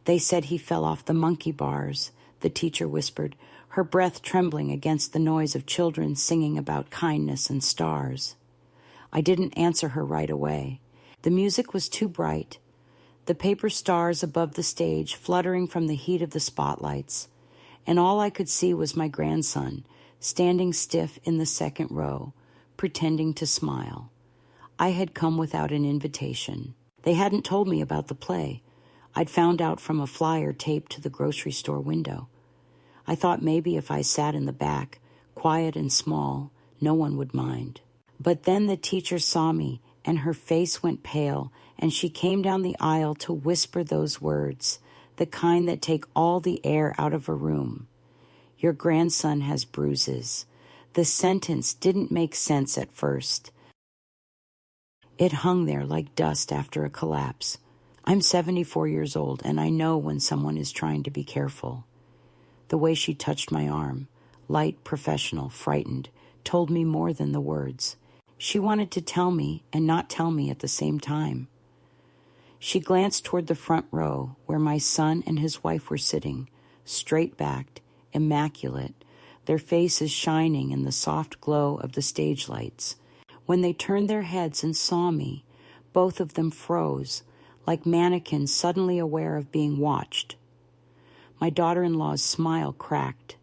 They said he fell off the monkey bars, the teacher whispered, her breath trembling against the noise of children singing about kindness and stars. I didn't answer her right away. The music was too bright, the paper stars above the stage fluttering from the heat of the spotlights, and all I could see was my grandson, standing stiff in the second row, pretending to smile. I had come without an invitation. They hadn't told me about the play. I'd found out from a flyer taped to the grocery store window. I thought maybe if I sat in the back, quiet and small, no one would mind. But then the teacher saw me, and her face went pale, and she came down the aisle to whisper those words, the kind that take all the air out of a room. Your grandson has bruises. The sentence didn't make sense at first. It hung there like dust after a collapse. I'm 74 years old, and I know when someone is trying to be careful. The way she touched my arm, light, professional, frightened, told me more than the words. She wanted to tell me and not tell me at the same time. She glanced toward the front row where my son and his wife were sitting, straight-backed, immaculate, their faces shining in the soft glow of the stage lights. When they turned their heads and saw me, both of them froze, like mannequins suddenly aware of being watched. My daughter-in-law's smile cracked.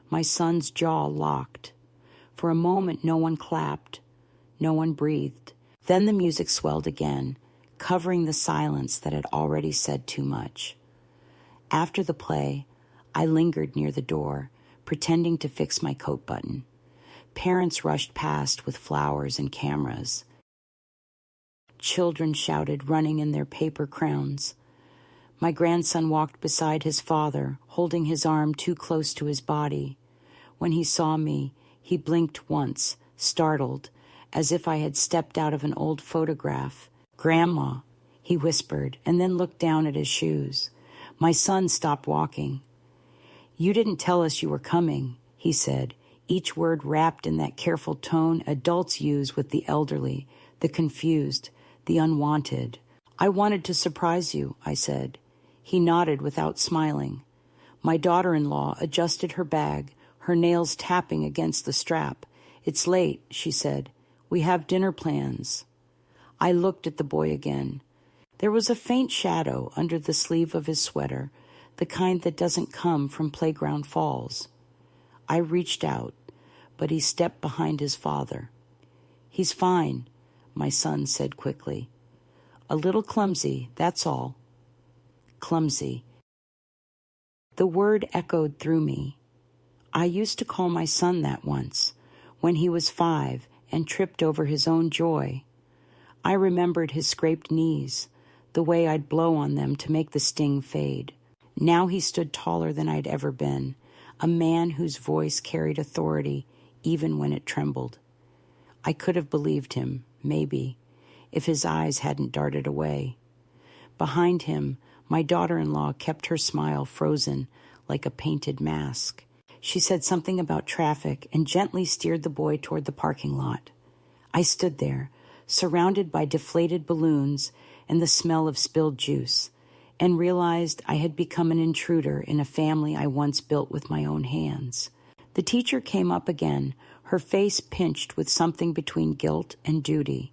My son's jaw locked. For a moment, no one clapped. No one breathed. Then the music swelled again, covering the silence that had already said too much. After the play, I lingered near the door, pretending to fix my coat button. Parents rushed past with flowers and cameras. Children shouted, running in their paper crowns. My grandson walked beside his father, holding his arm too close to his body. When he saw me, he blinked once, startled, as if I had stepped out of an old photograph. "Grandma," he whispered, and then looked down at his shoes. My son stopped walking. "You didn't tell us you were coming," he said, each word wrapped in that careful tone adults use with the elderly, the confused, the unwanted. "I wanted to surprise you," I said. He nodded without smiling. My daughter-in-law adjusted her bag, her nails tapping against the strap. "It's late," she said. "We have dinner plans." I looked at the boy again. There was a faint shadow under the sleeve of his sweater, the kind that doesn't come from playground falls. I reached out, but he stepped behind his father. "He's fine," my son said quickly. "A little clumsy, that's all." Clumsy. The word echoed through me. I used to call my son that once, when he was 5 and tripped over his own joy. I remembered his scraped knees, the way I'd blow on them to make the sting fade. Now he stood taller than I'd ever been, a man whose voice carried authority even when it trembled. I could have believed him, maybe, if his eyes hadn't darted away. Behind him, my daughter-in-law kept her smile frozen like a painted mask. She said something about traffic and gently steered the boy toward the parking lot. I stood there, surrounded by deflated balloons and the smell of spilled juice, and realized I had become an intruder in a family I once built with my own hands. The teacher came up again, her face pinched with something between guilt and duty.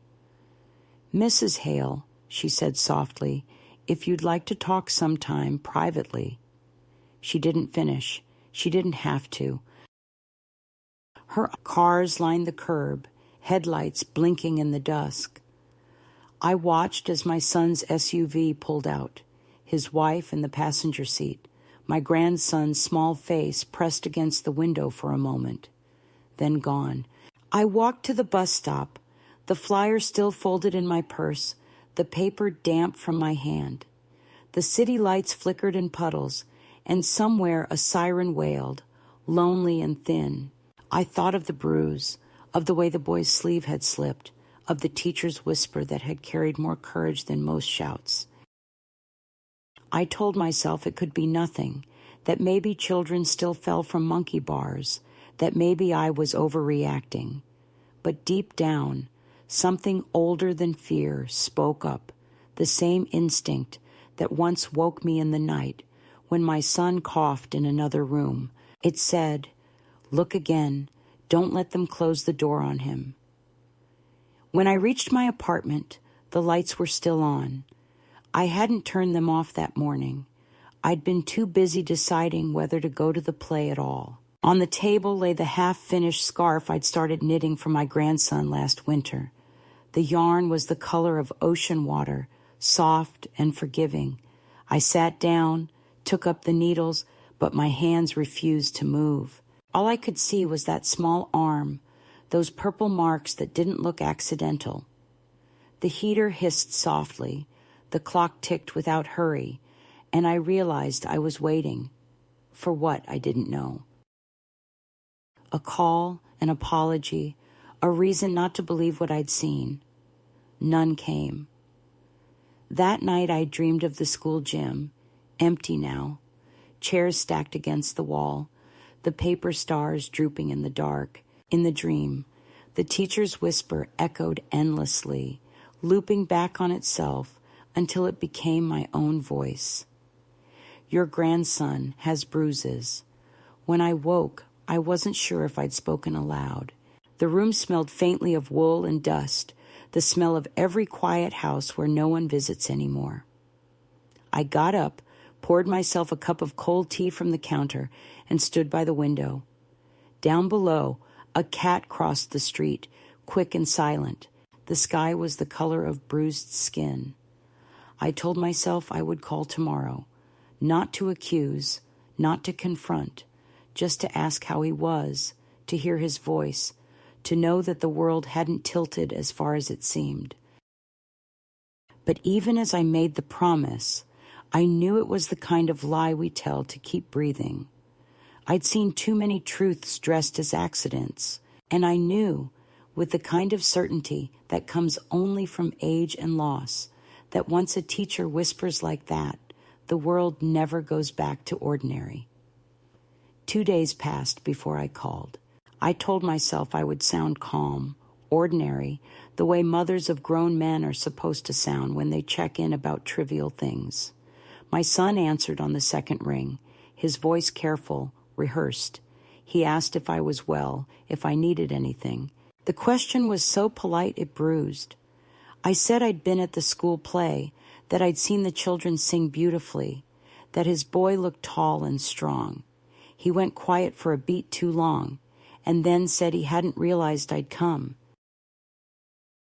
"Mrs. Hale," she said softly, "if you'd like to talk sometime privately." She didn't finish. She didn't have to. Her cars lined the curb, headlights blinking in the dusk. I watched as my son's SUV pulled out, his wife in the passenger seat, my grandson's small face pressed against the window for a moment, then gone. I walked to the bus stop, the flyer still folded in my purse, the paper damp from my hand. The city lights flickered in puddles, and somewhere a siren wailed, lonely and thin. I thought of the bruise, of the way the boy's sleeve had slipped, of the teacher's whisper that had carried more courage than most shouts. I told myself it could be nothing, that maybe children still fell from monkey bars, that maybe I was overreacting. But deep down, something older than fear spoke up, the same instinct, that once woke me in the night when my son coughed in another room. It said, "Look again. Don't let them close the door on him." When I reached my apartment, the lights were still on. I hadn't turned them off that morning. I'd been too busy deciding whether to go to the play at all. On the table lay the half-finished scarf I'd started knitting for my grandson last winter. The yarn was the color of ocean water, soft and forgiving. I sat down, took up the needles, but my hands refused to move. All I could see was that small arm, those purple marks that didn't look accidental. The heater hissed softly, the clock ticked without hurry, and I realized I was waiting. For what, I didn't know. A call, an apology, a reason not to believe what I'd seen. None came. That night I dreamed of the school gym, empty now, chairs stacked against the wall, the paper stars drooping in the dark. In the dream, the teacher's whisper echoed endlessly, looping back on itself until it became my own voice. Your grandson has bruises. When I woke, I wasn't sure if I'd spoken aloud. The room smelled faintly of wool and dust, the smell of every quiet house where no one visits anymore. I got up, poured myself a cup of cold tea from the counter, and stood by the window. Down below, a cat crossed the street, quick and silent. The sky was the color of bruised skin. I told myself I would call tomorrow, not to accuse, not to confront, just to ask how he was, to hear his voice, to know that the world hadn't tilted as far as it seemed. But even as I made the promise, I knew it was the kind of lie we tell to keep breathing. I'd seen too many truths dressed as accidents, and I knew, with the kind of certainty that comes only from age and loss, that once a teacher whispers like that, the world never goes back to ordinary. 2 days passed before I called. I told myself I would sound calm, ordinary, the way mothers of grown men are supposed to sound when they check in about trivial things. My son answered on the second ring, his voice careful, rehearsed. He asked if I was well, if I needed anything. The question was so polite it bruised. I said I'd been at the school play, that I'd seen the children sing beautifully, that his boy looked tall and strong. He went quiet for a beat too long, and then said he hadn't realized I'd come.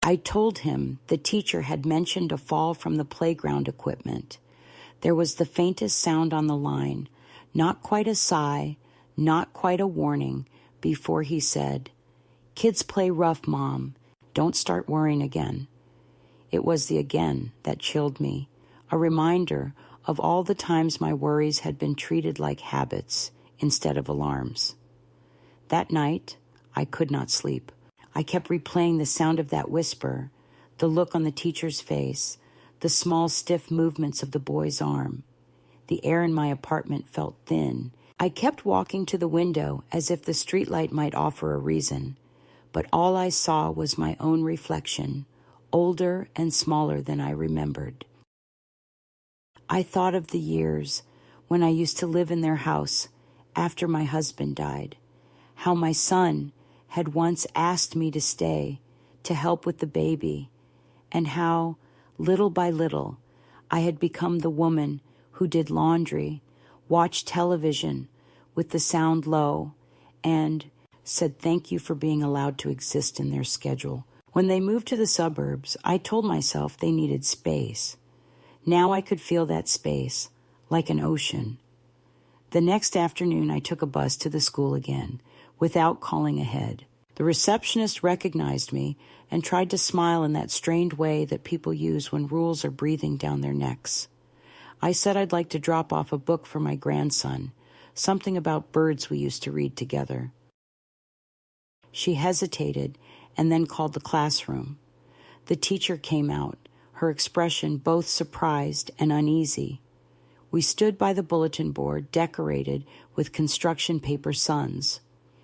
I told him the teacher had mentioned a fall from the playground equipment. There was the faintest sound on the line, not quite a sigh, not quite a warning, before he said, "Kids play rough, Mom. Don't start worrying again." It was the again that chilled me, a reminder of all the times my worries had been treated like habits instead of alarms. That night, I could not sleep. I kept replaying the sound of that whisper, the look on the teacher's face, the small stiff movements of the boy's arm. The air in my apartment felt thin. I kept walking to the window as if the streetlight might offer a reason, but all I saw was my own reflection, older and smaller than I remembered. I thought of the years when I used to live in their house after my husband died, how my son had once asked me to stay to help with the baby, and how, little by little, I had become the woman who did laundry, watched television with the sound low, and said thank you for being allowed to exist in their schedule. When they moved to the suburbs, I told myself they needed space. Now I could feel that space, like an ocean. The next afternoon, I took a bus to the school again, without calling ahead. The receptionist recognized me and tried to smile in that strained way that people use when rules are breathing down their necks. I said I'd like to drop off a book for my grandson, something about birds we used to read together. She hesitated and then called the classroom. The teacher came out, her expression both surprised and uneasy. We stood by the bulletin board decorated with construction paper suns.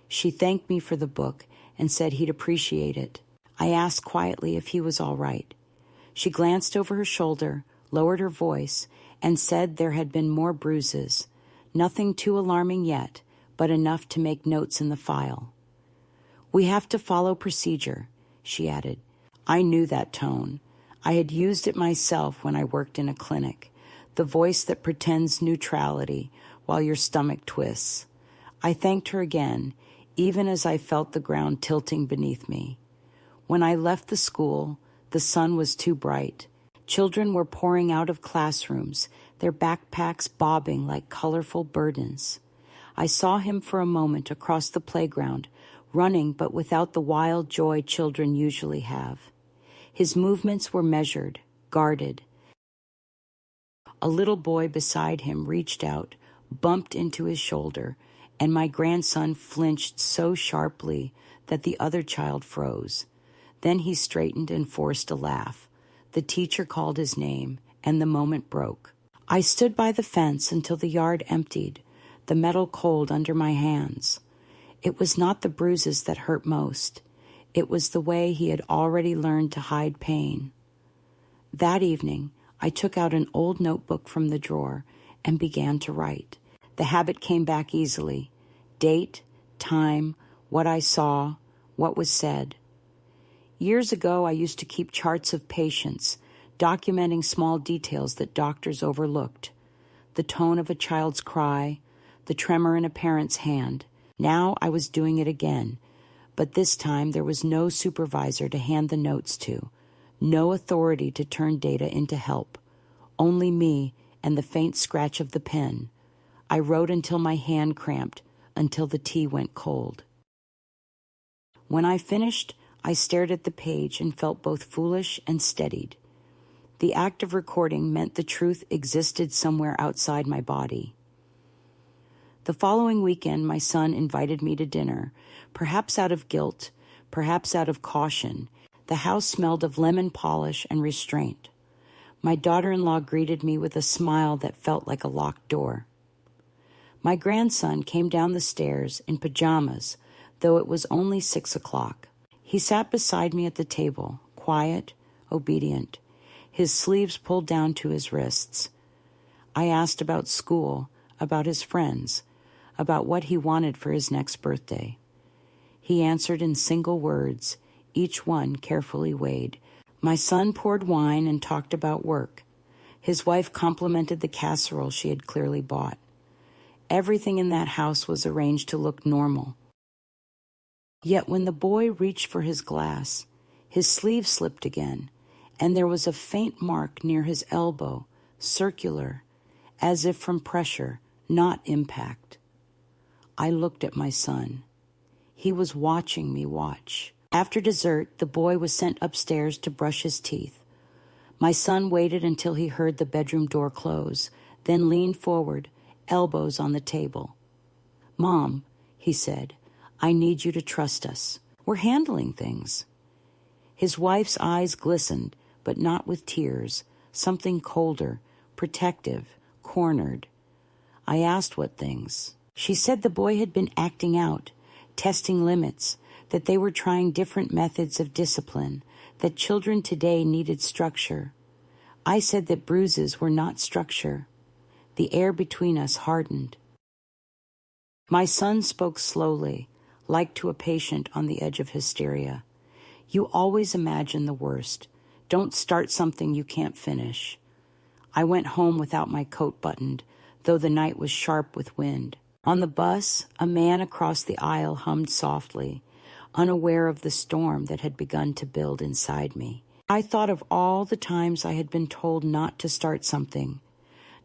She thanked me for the book and said he'd appreciate it. I asked quietly if he was all right. She glanced over her shoulder, lowered her voice, and said there had been more bruises. Nothing too alarming yet, but enough to make notes in the file. "We have to follow procedure," she added. I knew that tone. I had used it myself when I worked in a clinic, the voice that pretends neutrality while your stomach twists. I thanked her again, even as I felt the ground tilting beneath me. When I left the school, the sun was too bright. Children were pouring out of classrooms, their backpacks bobbing like colorful burdens. I saw him for a moment across the playground, running but without the wild joy children usually have. His movements were measured, guarded. A little boy beside him reached out, bumped into his shoulder, and my grandson flinched so sharply that the other child froze. Then he straightened and forced a laugh. The teacher called his name, and the moment broke. I stood by the fence until the yard emptied, the metal cold under my hands. It was not the bruises that hurt most. It was the way he had already learned to hide pain. That evening, I took out an old notebook from the drawer and began to write. The habit came back easily. Date, time, what I saw, what was said. Years ago, I used to keep charts of patients, documenting small details that doctors overlooked. The tone of a child's cry, the tremor in a parent's hand. Now I was doing it again, but this time there was no supervisor to hand the notes to, no authority to turn data into help, only me and the faint scratch of the pen. I wrote until my hand cramped, until the tea went cold. When I finished, I stared at the page and felt both foolish and steadied. The act of recording meant the truth existed somewhere outside my body. The following weekend, my son invited me to dinner, perhaps out of guilt, perhaps out of caution. The house smelled of lemon polish and restraint. My daughter-in-law greeted me with a smile that felt like a locked door. My grandson came down the stairs in pajamas, though it was only 6 o'clock. He sat beside me at the table, quiet, obedient, his sleeves pulled down to his wrists. I asked about school, about his friends, about what he wanted for his next birthday. He answered in single words, each one carefully weighed. My son poured wine and talked about work. His wife complimented the casserole she had clearly bought. Everything in that house was arranged to look normal. Yet when the boy reached for his glass, his sleeve slipped again, and there was a faint mark near his elbow, circular, as if from pressure, not impact. I looked at my son. He was watching me watch. After dessert, the boy was sent upstairs to brush his teeth. My son waited until he heard the bedroom door close, then leaned forward, elbows on the table. "Mom," he said, "I need you to trust us. We're handling things." His wife's eyes glistened, but not with tears, something colder, protective, cornered. I asked what things. She said the boy had been acting out, testing limits, that they were trying different methods of discipline, that children today needed structure. I said that bruises were not structure. The air between us hardened. My son spoke slowly, like to a patient on the edge of hysteria. "You always imagine the worst. Don't start something you can't finish." I went home without my coat buttoned, though the night was sharp with wind. On the bus, a man across the aisle hummed softly, unaware of the storm that had begun to build inside me. I thought of all the times I had been told not to start something,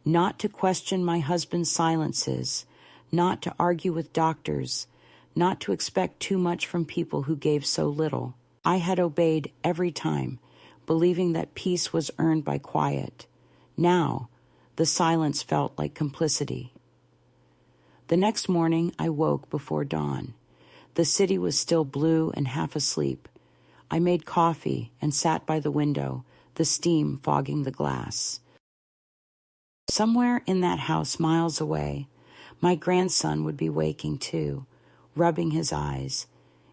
not to question my husband's silences, not to argue with doctors, not to expect too much from people who gave so little. I had obeyed every time, believing that peace was earned by quiet. Now, the silence felt like complicity. The next morning, I woke before dawn. The city was still blue and half asleep. I made coffee and sat by the window, the steam fogging the glass. Somewhere in that house miles away, my grandson would be waking too, rubbing his eyes,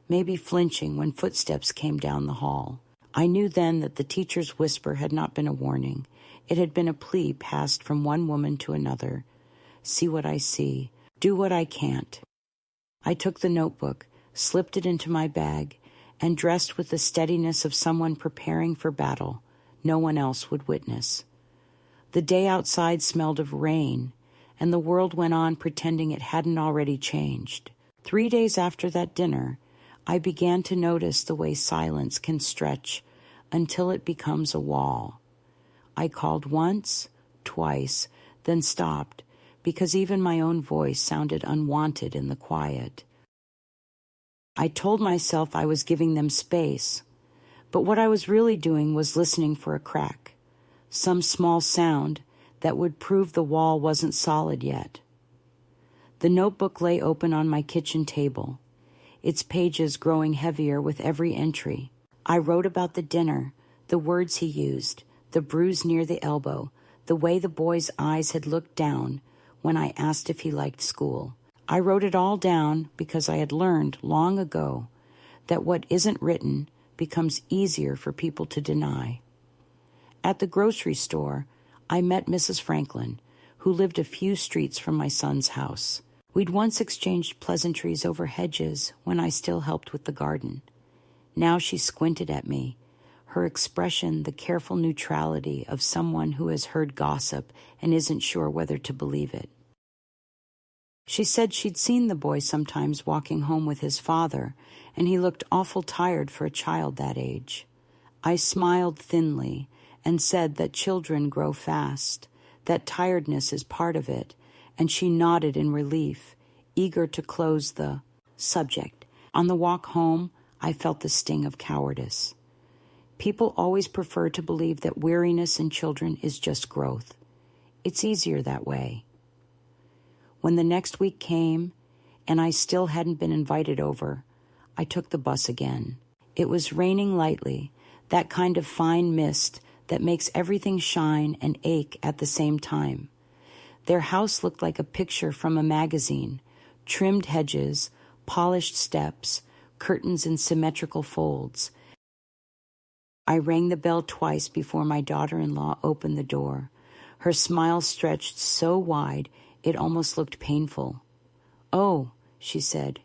maybe flinching when footsteps came down the hall. I knew then that the teacher's whisper had not been a warning. It had been a plea passed from one woman to another. See what I see. Do what I can't. I took the notebook, slipped it into my bag, and dressed with the steadiness of someone preparing for battle no one else would witness. The day outside smelled of rain, and the world went on pretending it hadn't already changed. 3 days after that dinner, I began to notice the way silence can stretch until it becomes a wall. I called once, twice, then stopped, because even my own voice sounded unwanted in the quiet. I told myself I was giving them space, but what I was really doing was listening for a crack, some small sound that would prove the wall wasn't solid yet. The notebook lay open on my kitchen table, its pages growing heavier with every entry. I wrote about the dinner, the words he used, the bruise near the elbow, the way the boy's eyes had looked down when I asked if he liked school. I wrote it all down because I had learned long ago that what isn't written becomes easier for people to deny. At the grocery store, I met Mrs. Franklin, who lived a few streets from my son's house. We'd once exchanged pleasantries over hedges when I still helped with the garden. Now she squinted at me, her expression the careful neutrality of someone who has heard gossip and isn't sure whether to believe it. She said she'd seen the boy sometimes walking home with his father, and he looked awful tired for a child that age. I smiled thinly and said that children grow fast, that tiredness is part of it, and she nodded in relief, eager to close the subject. On the walk home, I felt the sting of cowardice. People always prefer to believe that weariness in children is just growth. It's easier that way. When the next week came, and I still hadn't been invited over, I took the bus again. It was raining lightly, that kind of fine mist that makes everything shine and ache at the same time. Their house looked like a picture from a magazine, trimmed hedges, polished steps, curtains in symmetrical folds. I rang the bell twice before my daughter-in-law opened the door. Her smile stretched so wide it almost looked painful. "Oh," she said,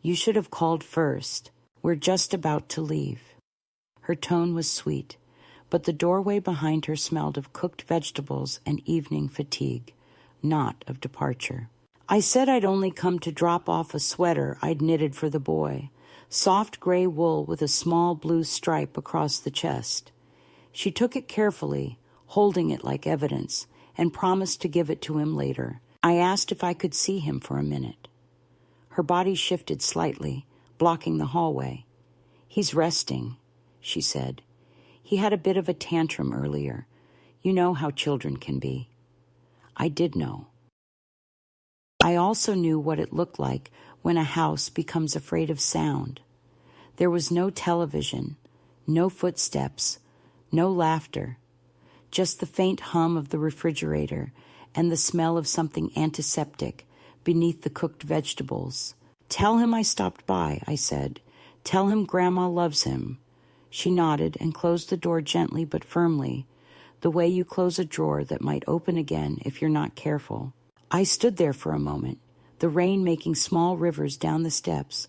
"you should have called first. We're just about to leave." Her tone was sweet, but the doorway behind her smelled of cooked vegetables and evening fatigue, not of departure. I said I'd only come to drop off a sweater I'd knitted for the boy, soft gray wool with a small blue stripe across the chest. She took it carefully, holding it like evidence, and promised to give it to him later. I asked if I could see him for a minute. Her body shifted slightly, blocking the hallway. "He's resting," she said. "He had a bit of a tantrum earlier. You know how children can be." I did know. I also knew what it looked like when a house becomes afraid of sound. There was no television, no footsteps, no laughter, just the faint hum of the refrigerator and the smell of something antiseptic beneath the cooked vegetables. "Tell him I stopped by," I said. "Tell him Grandma loves him." She nodded and closed the door gently but firmly, the way you close a drawer that might open again if you're not careful. I stood there for a moment, the rain making small rivers down the steps,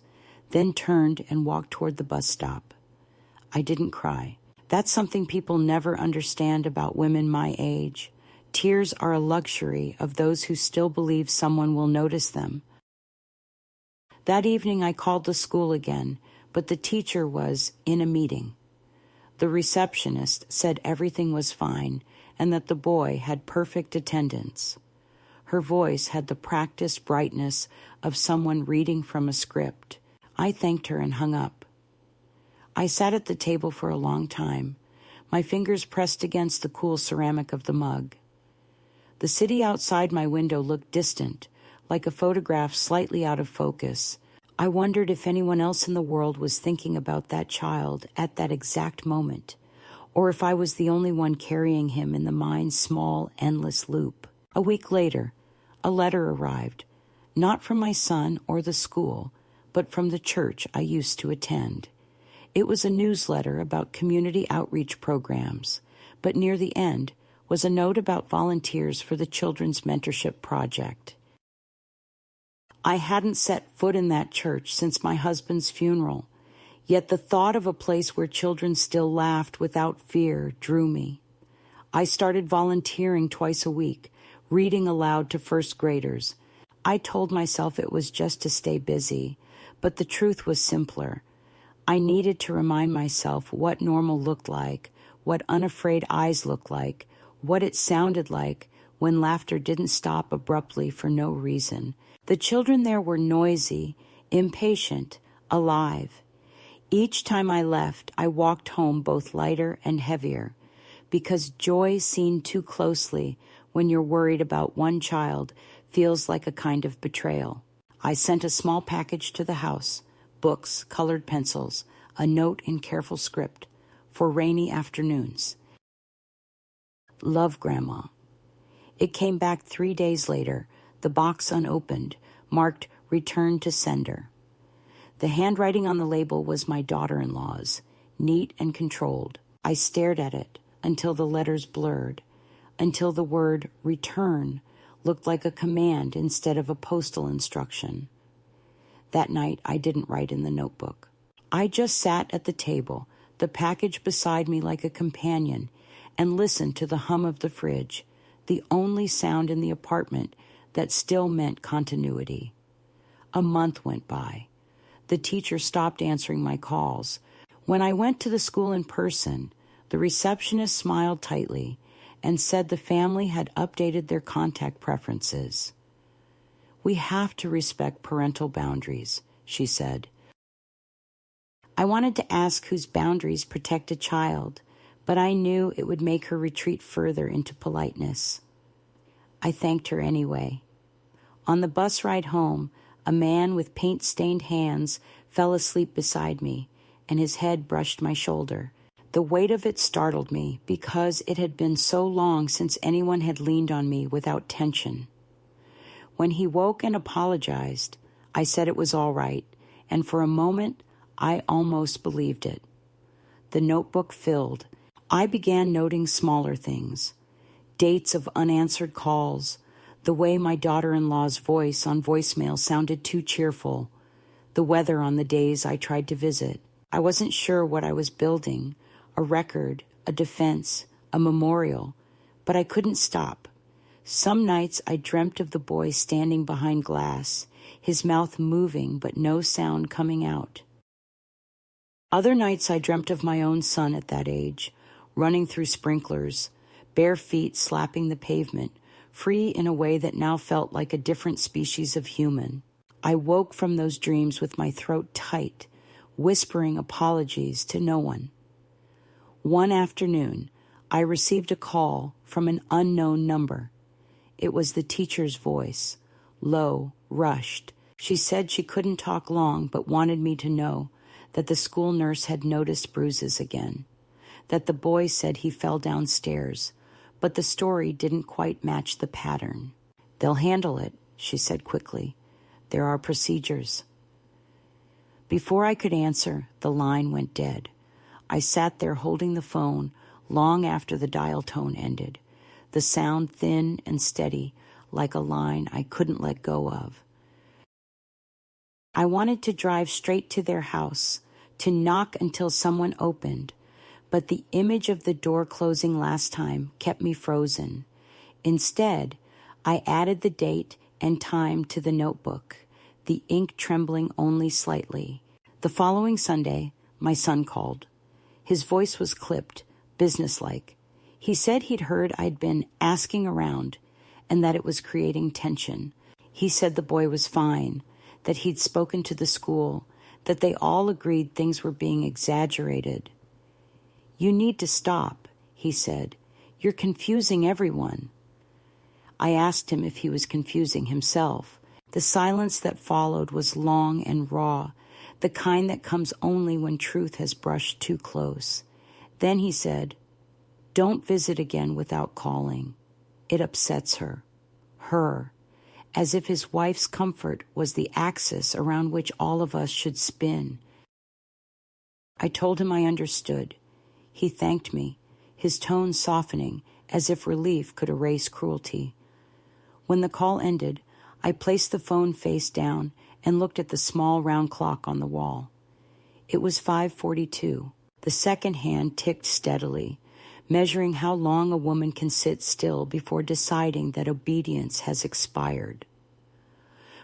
then turned and walked toward the bus stop. I didn't cry. That's something people never understand about women my age. Tears are a luxury of those who still believe someone will notice them. That evening I called the school again, but the teacher was in a meeting. The receptionist said everything was fine and that the boy had perfect attendance. Her voice had the practiced brightness of someone reading from a script. I thanked her and hung up. I sat at the table for a long time, my fingers pressed against the cool ceramic of the mug. The city outside my window looked distant, like a photograph slightly out of focus. I wondered if anyone else in the world was thinking about that child at that exact moment, or if I was the only one carrying him in the mind's small, endless loop. A week later, a letter arrived, not from my son or the school, but from the church I used to attend. It was a newsletter about community outreach programs, but near the end was a note about volunteers for the Children's Mentorship Project. I hadn't set foot in that church since my husband's funeral, yet the thought of a place where children still laughed without fear drew me. I started volunteering twice a week, reading aloud to first graders. I told myself it was just to stay busy, but the truth was simpler. I needed to remind myself what normal looked like, what unafraid eyes looked like, what it sounded like when laughter didn't stop abruptly for no reason. The children there were noisy, impatient, alive. Each time I left, I walked home both lighter and heavier, because joy seen too closely when you're worried about one child feels like a kind of betrayal. I sent a small package to the house, books, colored pencils, a note in careful script, for rainy afternoons. Love, Grandma. It came back 3 days later, the box unopened, marked Return to Sender. The handwriting on the label was my daughter-in-law's, neat and controlled. I stared at it until the letters blurred, until the word return looked like a command instead of a postal instruction. That night, I didn't write in the notebook. I just sat at the table, the package beside me like a companion, and listened to the hum of the fridge, the only sound in the apartment that still meant continuity. A month went by. The teacher stopped answering my calls. When I went to the school in person, the receptionist smiled tightly and said the family had updated their contact preferences. "We have to respect parental boundaries," she said. I wanted to ask whose boundaries protect a child, but I knew it would make her retreat further into politeness. I thanked her anyway. On the bus ride home, a man with paint-stained hands fell asleep beside me, and his head brushed my shoulder. The weight of it startled me because it had been so long since anyone had leaned on me without tension. When he woke and apologized, I said it was all right, and for a moment, I almost believed it. The notebook filled. I began noting smaller things, dates of unanswered calls, the way my daughter-in-law's voice on voicemail sounded too cheerful, the weather on the days I tried to visit. I wasn't sure what I was building, a record, a defense, a memorial, but I couldn't stop. Some nights I dreamt of the boy standing behind glass, his mouth moving but no sound coming out. Other nights I dreamt of my own son at that age, running through sprinklers, bare feet slapping the pavement, free in a way that now felt like a different species of human. I woke from those dreams with my throat tight, whispering apologies to no one. One afternoon, I received a call from an unknown number. It was the teacher's voice, low, rushed. She said she couldn't talk long but wanted me to know that the school nurse had noticed bruises again, that the boy said he fell downstairs, but the story didn't quite match the pattern. "They'll handle it," she said quickly. "There are procedures." Before I could answer, the line went dead. I sat there holding the phone long after the dial tone ended, the sound thin and steady, like a line I couldn't let go of. I wanted to drive straight to their house, to knock until someone opened, but the image of the door closing last time kept me frozen. Instead, I added the date and time to the notebook, the ink trembling only slightly. The following Sunday, my son called. His voice was clipped, businesslike. He said he'd heard I'd been asking around and that it was creating tension. He said the boy was fine, that he'd spoken to the school, that they all agreed things were being exaggerated. "You need to stop," he said. "You're confusing everyone." I asked him if he was confusing himself. The silence that followed was long and raw, the kind that comes only when truth has brushed too close. Then he said, "Don't visit again without calling. It upsets her, as if his wife's comfort was the axis around which all of us should spin." I told him I understood. He thanked me, his tone softening as if relief could erase cruelty. When the call ended, I placed the phone face down and looked at the small round clock on the wall. It was 5:42. The second hand ticked steadily, measuring how long a woman can sit still before deciding that obedience has expired.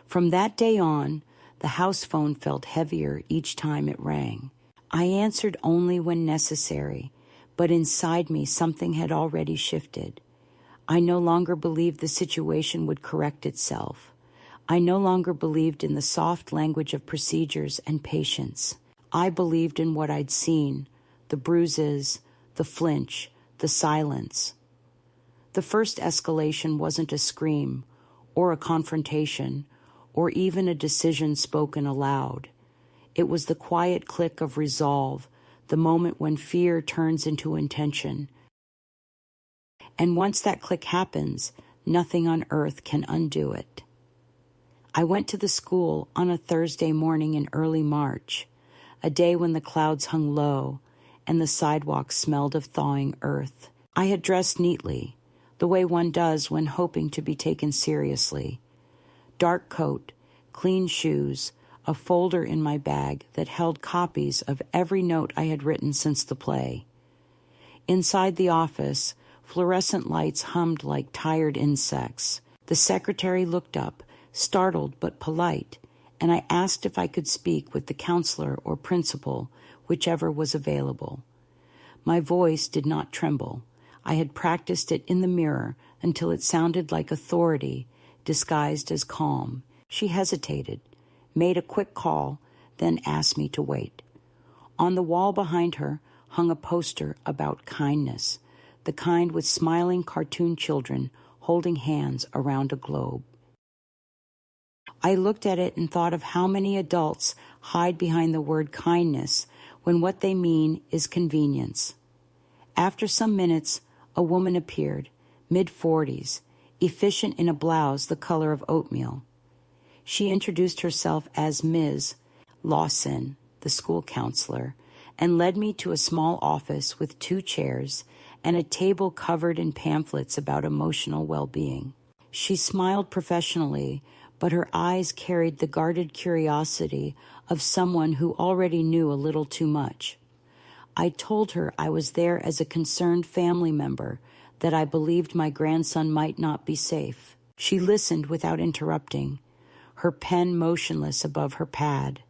From that day on, the house phone felt heavier each time it rang. I answered only when necessary, but inside me something had already shifted. I no longer believed the situation would correct itself. I no longer believed in the soft language of procedures and patience. I believed in what I'd seen, the bruises, the flinch, the silence. The first escalation wasn't a scream, or a confrontation, or even a decision spoken aloud. It was the quiet click of resolve, the moment when fear turns into intention. And once that click happens, nothing on earth can undo it. I went to the school on a Thursday morning in early March, a day when the clouds hung low and the sidewalk smelled of thawing earth. I had dressed neatly, the way one does when hoping to be taken seriously. Dark coat, clean shoes, a folder in my bag that held copies of every note I had written since the play. Inside the office, fluorescent lights hummed like tired insects. The secretary looked up, startled but polite, and I asked if I could speak with the counselor or principal, whichever was available. My voice did not tremble. I had practiced it in the mirror until it sounded like authority, disguised as calm. She hesitated, made a quick call, then asked me to wait. On the wall behind her hung a poster about kindness, the kind with smiling cartoon children holding hands around a globe. I looked at it and thought of how many adults hide behind the word kindness when what they mean is convenience. After some minutes, a woman appeared, mid-40s, efficient in a blouse the color of oatmeal. She introduced herself as Ms. Lawson, the school counselor, and led me to a small office with 2 chairs and a table covered in pamphlets about emotional well-being. She smiled professionally, but her eyes carried the guarded curiosity of someone who already knew a little too much. I told her I was there as a concerned family member, that I believed my grandson might not be safe. She listened without interrupting, her pen motionless above her pad.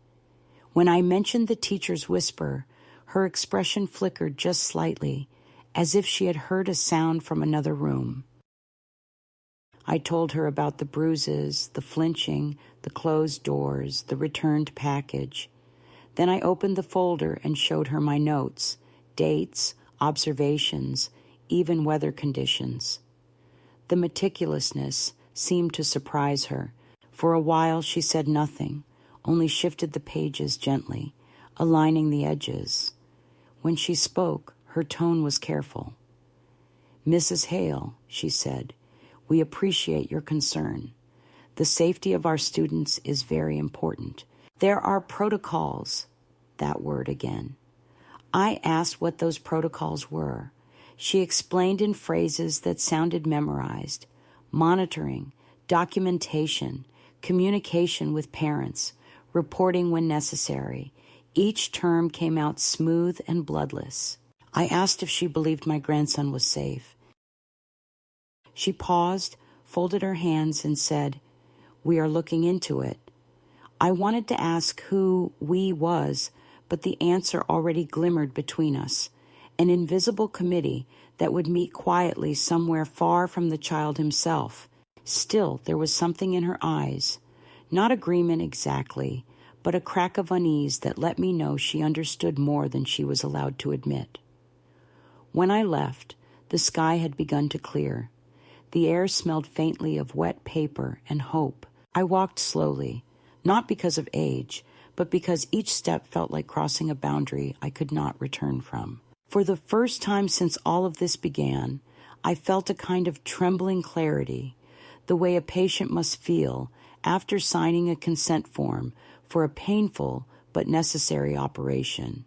When I mentioned the teacher's whisper, her expression flickered just slightly, as if she had heard a sound from another room. I told her about the bruises, the flinching, the closed doors, the returned package. Then I opened the folder and showed her my notes, dates, observations, even weather conditions. The meticulousness seemed to surprise her. For a while she said nothing, only shifted the pages gently, aligning the edges. When she spoke, her tone was careful. "Mrs. Hale," she said, "we appreciate your concern. The safety of our students is very important. There are protocols," that word again. I asked what those protocols were. She explained in phrases that sounded memorized: monitoring, documentation, communication with parents, reporting when necessary. Each term came out smooth and bloodless. I asked if she believed my grandson was safe. She paused, folded her hands, and said, "We are looking into it." I wanted to ask who "we" was, but the answer already glimmered between us. An invisible committee that would meet quietly somewhere far from the child himself. Still, there was something in her eyes. Not agreement exactly, but a crack of unease that let me know she understood more than she was allowed to admit. When I left, the sky had begun to clear. The air smelled faintly of wet paper and hope. I walked slowly, not because of age, but because each step felt like crossing a boundary I could not return from. For the first time since all of this began, I felt a kind of trembling clarity, the way a patient must feel after signing a consent form for a painful but necessary operation.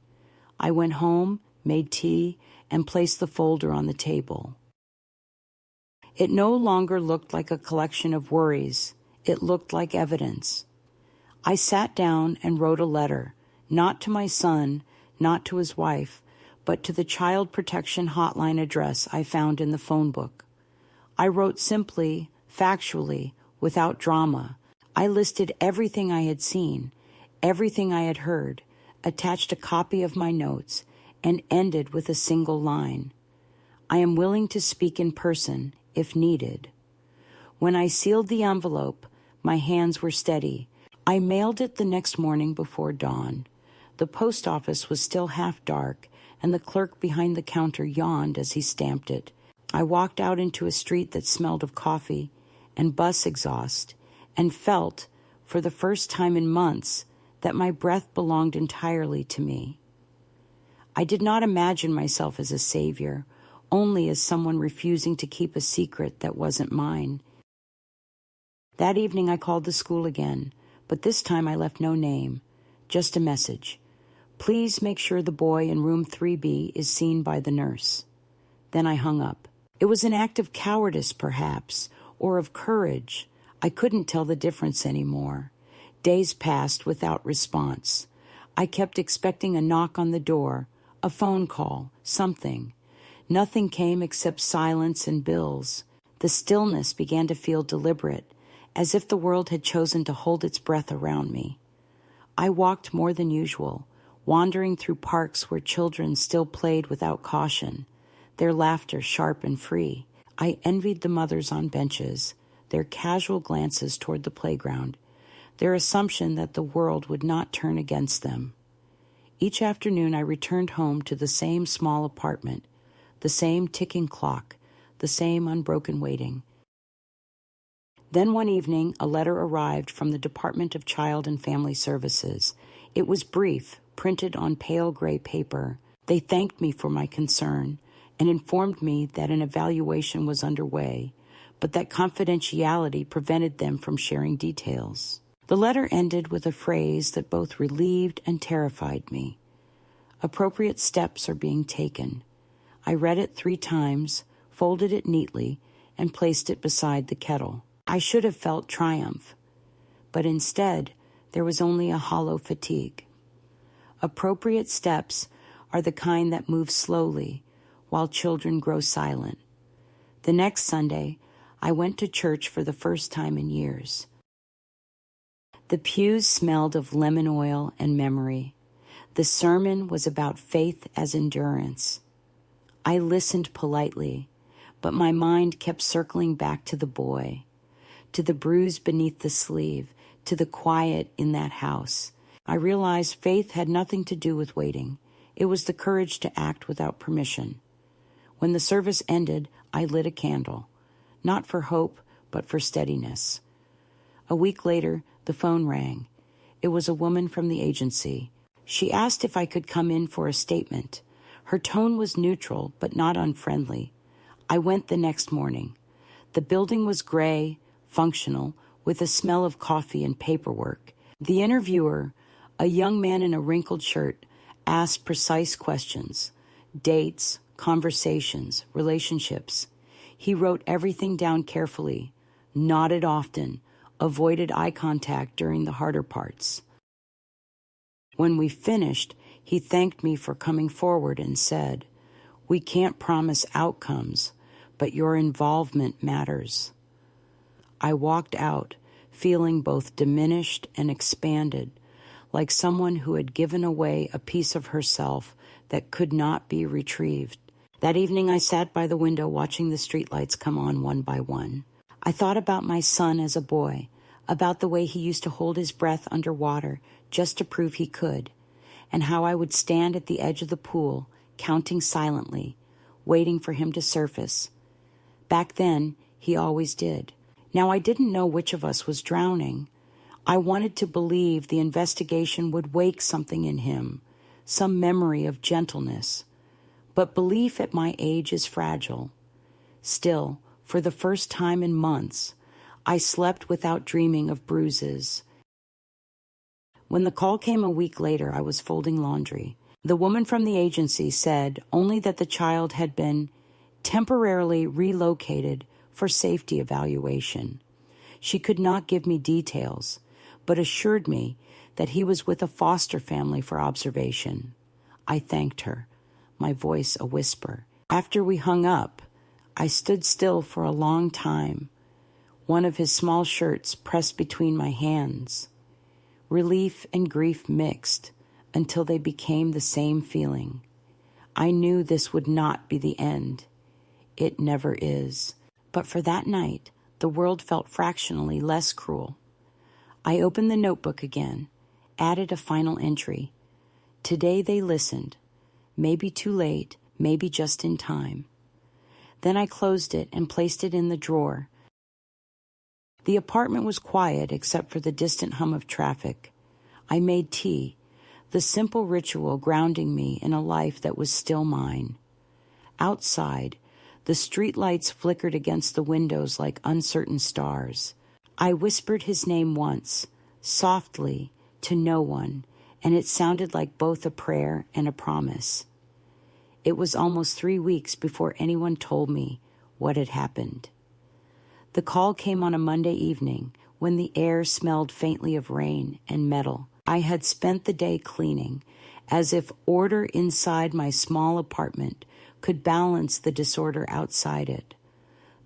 I went home, made tea, and placed the folder on the table. It no longer looked like a collection of worries. It looked like evidence. I sat down and wrote a letter, not to my son, not to his wife, but to the Child Protection Hotline address I found in the phone book. I wrote simply, factually, without drama. I listed everything I had seen, everything I had heard, attached a copy of my notes, and ended with a single line. I am willing to speak in person, if needed. When I sealed the envelope, my hands were steady. I mailed it the next morning before dawn. The post office was still half dark, and the clerk behind the counter yawned as he stamped it. I walked out into a street that smelled of coffee and bus exhaust, and felt, for the first time in months, that my breath belonged entirely to me. I did not imagine myself as a savior, only as someone refusing to keep a secret that wasn't mine. That evening I called the school again, but this time I left no name, just a message. Please make sure the boy in room 3B is seen by the nurse. Then I hung up. It was an act of cowardice, perhaps, or of courage. I couldn't tell the difference anymore. Days passed without response. I kept expecting a knock on the door, a phone call, something. Nothing came except silence and bills. The stillness began to feel deliberate, as if the world had chosen to hold its breath around me. I walked more than usual, wandering through parks where children still played without caution, their laughter sharp and free. I envied the mothers on benches, their casual glances toward the playground, their assumption that the world would not turn against them. Each afternoon I returned home to the same small apartment, the same ticking clock, the same unbroken waiting. Then one evening, a letter arrived from the Department of Child and Family Services. It was brief, printed on pale gray paper. They thanked me for my concern and informed me that an evaluation was underway, but that confidentiality prevented them from sharing details. The letter ended with a phrase that both relieved and terrified me. Appropriate steps are being taken. I read it 3 times, folded it neatly, and placed it beside the kettle. I should have felt triumph, but instead there was only a hollow fatigue. Appropriate steps are the kind that move slowly while children grow silent. The next Sunday, I went to church for the first time in years. The pews smelled of lemon oil and memory. The sermon was about faith as endurance. I listened politely, but my mind kept circling back to the boy, to the bruise beneath the sleeve, to the quiet in that house. I realized faith had nothing to do with waiting. It was the courage to act without permission. When the service ended, I lit a candle, not for hope, but for steadiness. A week later, the phone rang. It was a woman from the agency. She asked if I could come in for a statement. Her tone was neutral, but not unfriendly. I went the next morning. The building was gray, functional, with a smell of coffee and paperwork. The interviewer, a young man in a wrinkled shirt, asked precise questions. Dates, conversations, relationships. He wrote everything down carefully, nodded often, avoided eye contact during the harder parts. When we finished, he thanked me for coming forward and said, "We can't promise outcomes, but your involvement matters." I walked out, feeling both diminished and expanded, like someone who had given away a piece of herself that could not be retrieved. That evening I sat by the window watching the streetlights come on one by one. I thought about my son as a boy, about the way he used to hold his breath underwater just to prove he could, and how I would stand at the edge of the pool, counting silently, waiting for him to surface. Back then, he always did. Now I didn't know which of us was drowning. I wanted to believe the investigation would wake something in him, some memory of gentleness. But belief at my age is fragile. Still, for the first time in months, I slept without dreaming of bruises. When the call came a week later, I was folding laundry. The woman from the agency said only that the child had been temporarily relocated for safety evaluation. She could not give me details, but assured me that he was with a foster family for observation. I thanked her, my voice a whisper. After we hung up, I stood still for a long time, one of his small shirts pressed between my hands. Relief and grief mixed until they became the same feeling. I knew this would not be the end. It never is. But for that night, the world felt fractionally less cruel. I opened the notebook again, added a final entry. Today they listened. Maybe too late, maybe just in time. Then I closed it and placed it in the drawer. The apartment was quiet except for the distant hum of traffic. I made tea, the simple ritual grounding me in a life that was still mine. Outside, the streetlights flickered against the windows like uncertain stars. I whispered his name once, softly, to no one, and it sounded like both a prayer and a promise. It was almost 3 weeks before anyone told me what had happened. The call came on a Monday evening when the air smelled faintly of rain and metal. I had spent the day cleaning, as if order inside my small apartment could balance the disorder outside it.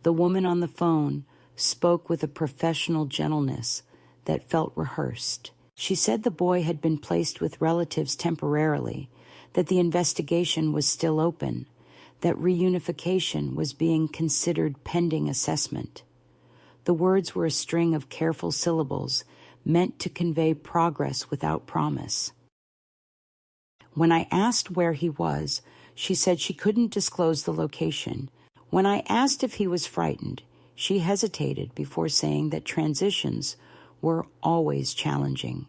The woman on the phone spoke with a professional gentleness that felt rehearsed. She said the boy had been placed with relatives temporarily, that the investigation was still open, that reunification was being considered pending assessment. The words were a string of careful syllables meant to convey progress without promise. When I asked where he was, she said she couldn't disclose the location. When I asked if he was frightened, she hesitated before saying that transitions were always challenging.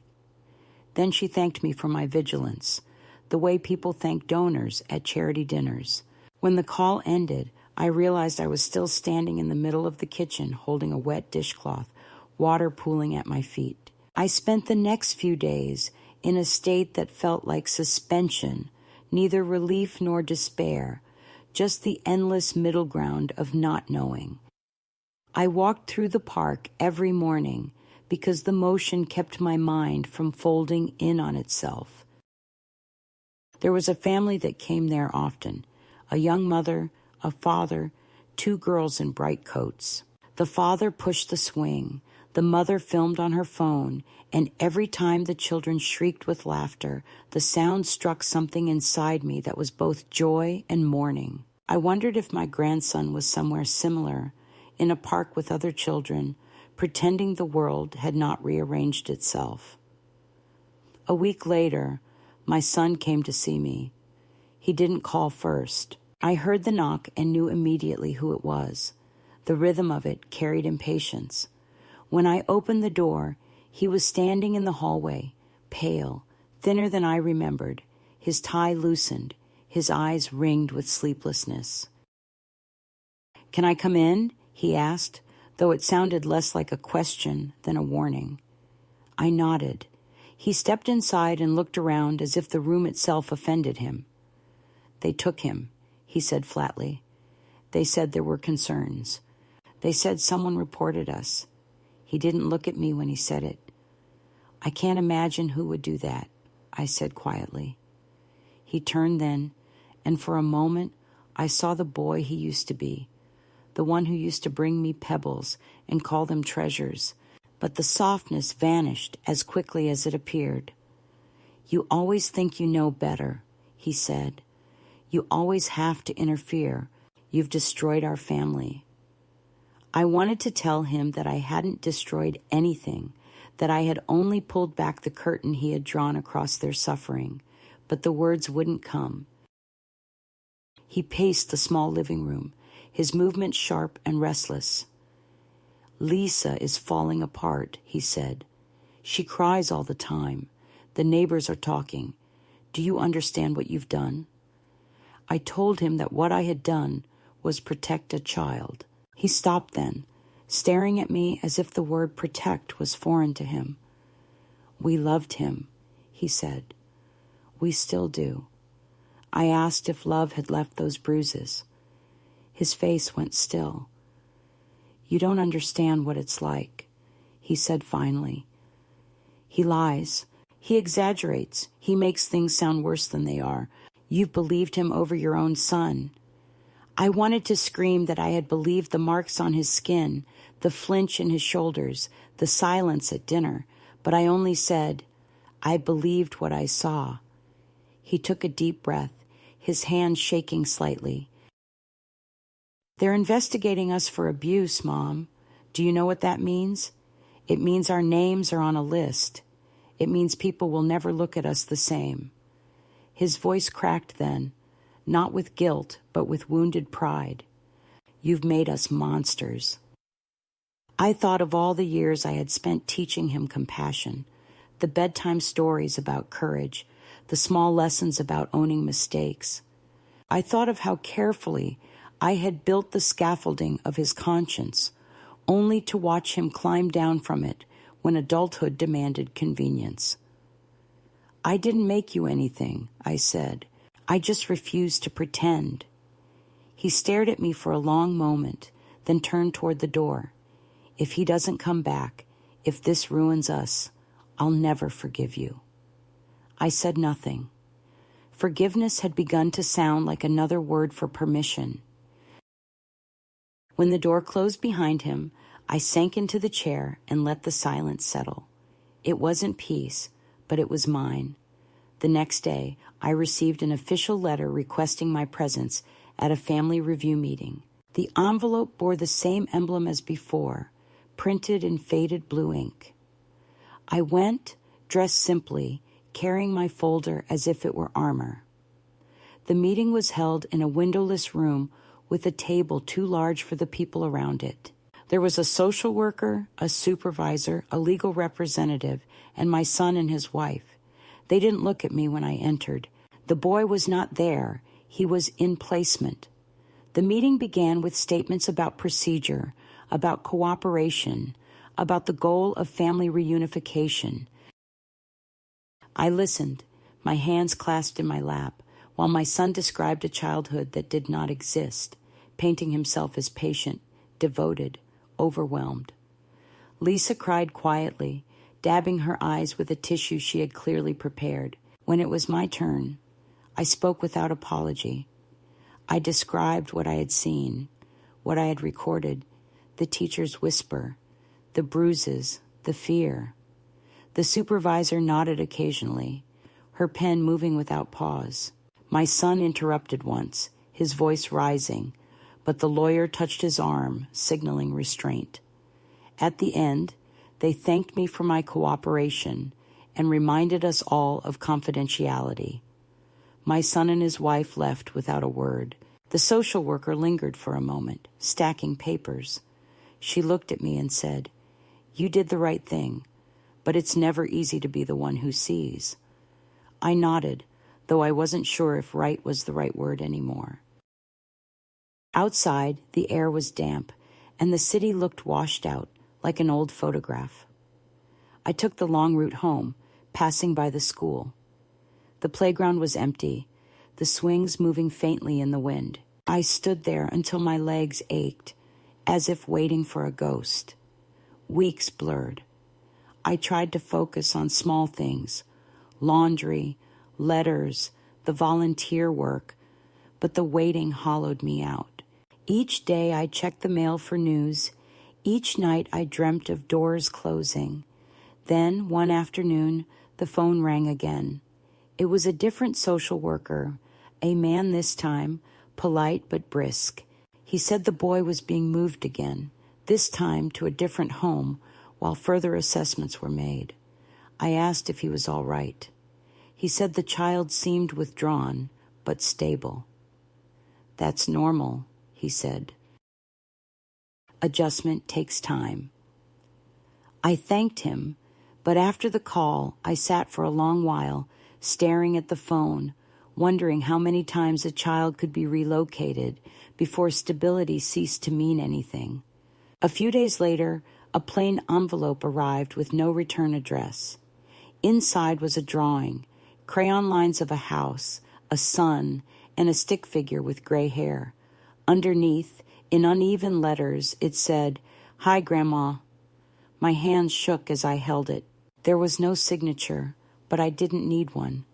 Then she thanked me for my vigilance, the way people thank donors at charity dinners. When the call ended, I realized I was still standing in the middle of the kitchen holding a wet dishcloth, water pooling at my feet. I spent the next few days in a state that felt like suspension, neither relief nor despair, just the endless middle ground of not knowing. I walked through the park every morning because the motion kept my mind from folding in on itself. There was a family that came there often, a young mother, a father, 2 girls in bright coats. The father pushed the swing, the mother filmed on her phone, and every time the children shrieked with laughter, the sound struck something inside me that was both joy and mourning. I wondered if my grandson was somewhere similar, in a park with other children, pretending the world had not rearranged itself. A week later, my son came to see me. He didn't call first. I heard the knock and knew immediately who it was. The rhythm of it carried impatience. When I opened the door, he was standing in the hallway, pale, thinner than I remembered, his tie loosened, his eyes ringed with sleeplessness. "Can I come in?" he asked, though it sounded less like a question than a warning. I nodded. He stepped inside and looked around as if the room itself offended him. "They took him," he said flatly. "They said there were concerns. They said someone reported us." He didn't look at me when he said it. "I can't imagine who would do that," I said quietly. He turned then, and for a moment I saw the boy he used to be, the one who used to bring me pebbles and call them treasures, but the softness vanished as quickly as it appeared. "You always think you know better," he said. "You always have to interfere. You've destroyed our family." I wanted to tell him that I hadn't destroyed anything, that I had only pulled back the curtain he had drawn across their suffering, but the words wouldn't come. He paced the small living room, his movements sharp and restless. "Lisa is falling apart," he said. "She cries all the time. The neighbors are talking. Do you understand what you've done?" I told him that what I had done was protect a child. He stopped then, staring at me as if the word protect was foreign to him. "We loved him," he said. "We still do." I asked if love had left those bruises. His face went still. You don't understand what it's like, he said finally. He lies. He exaggerates. He makes things sound worse than they are. You've believed him over your own son. I wanted to scream that I had believed the marks on his skin, the flinch in his shoulders, the silence at dinner, but I only said, I believed what I saw. He took a deep breath, his hand shaking slightly. They're investigating us for abuse, Mom. Do you know what that means? It means our names are on a list. It means people will never look at us the same. His voice cracked then, not with guilt, but with wounded pride. You've made us monsters. I thought of all the years I had spent teaching him compassion, the bedtime stories about courage, the small lessons about owning mistakes. I thought of how carefully I had built the scaffolding of his conscience, only to watch him climb down from it when adulthood demanded convenience. I didn't make you anything, I said. I just refused to pretend. He stared at me for a long moment, then turned toward the door. If he doesn't come back, if this ruins us, I'll never forgive you. I said nothing. Forgiveness had begun to sound like another word for permission. When the door closed behind him, I sank into the chair and let the silence settle. It wasn't peace, but it was mine. The next day, I received an official letter requesting my presence at a family review meeting. The envelope bore the same emblem as before, printed in faded blue ink. I went, dressed simply, carrying my folder as if it were armor. The meeting was held in a windowless room with a table too large for the people around it. There was a social worker, a supervisor, a legal representative, and my son and his wife. They didn't look at me when I entered. The boy was not there. He was in placement. The meeting began with statements about procedure, about cooperation, about the goal of family reunification. I listened, my hands clasped in my lap, while my son described a childhood that did not exist, painting himself as patient, devoted, overwhelmed. Lisa cried quietly, dabbing her eyes with a tissue she had clearly prepared. When it was my turn, I spoke without apology. I described what I had seen, what I had recorded, the teacher's whisper, the bruises, the fear. The supervisor nodded occasionally, her pen moving without pause. My son interrupted once, his voice rising, but the lawyer touched his arm, signaling restraint. At the end, they thanked me for my cooperation and reminded us all of confidentiality. My son and his wife left without a word. The social worker lingered for a moment, stacking papers. She looked at me and said, "You did the right thing, but it's never easy to be the one who sees." I nodded, though I wasn't sure if right was the right word anymore. Outside, the air was damp, and the city looked washed out, like an old photograph. I took the long route home, passing by the school. The playground was empty, the swings moving faintly in the wind. I stood there until my legs ached, as if waiting for a ghost. Weeks blurred. I tried to focus on small things, laundry, letters, the volunteer work, but the waiting hollowed me out. Each day I checked the mail for news. Each night I dreamt of doors closing. Then, one afternoon, the phone rang again. It was a different social worker, a man this time, polite but brisk. He said the boy was being moved again, this time to a different home, while further assessments were made. I asked if he was all right. He said the child seemed withdrawn, but stable. "That's normal," he said. Adjustment takes time. I thanked him, but after the call, I sat for a long while, staring at the phone, wondering how many times a child could be relocated before stability ceased to mean anything. A few days later, a plain envelope arrived with no return address. Inside was a drawing, crayon lines of a house, a sun, and a stick figure with gray hair. Underneath, in uneven letters, it said, "Hi, Grandma." My hands shook as I held it. There was no signature, but I didn't need one.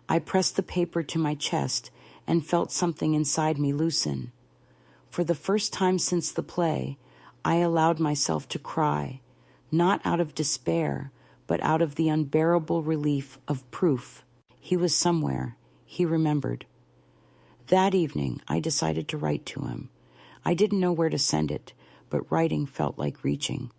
I pressed the paper to my chest and felt something inside me loosen. For the first time since the play, I allowed myself to cry, not out of despair, but out of the unbearable relief of proof. He was somewhere. He remembered. That evening, I decided to write to him. I didn't know where to send it, but writing felt like reaching.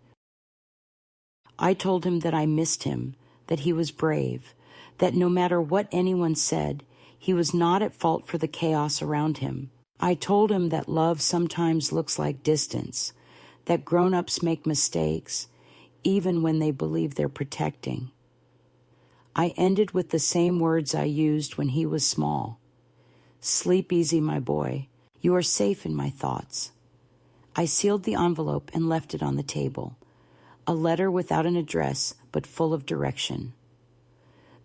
I told him that I missed him, that he was brave, that no matter what anyone said, he was not at fault for the chaos around him. I told him that love sometimes looks like distance, that grown-ups make mistakes, even when they believe they're protecting. I ended with the same words I used when he was small. "Sleep easy, my boy. You are safe in my thoughts." I sealed the envelope and left it on the table. A letter without an address, but full of direction.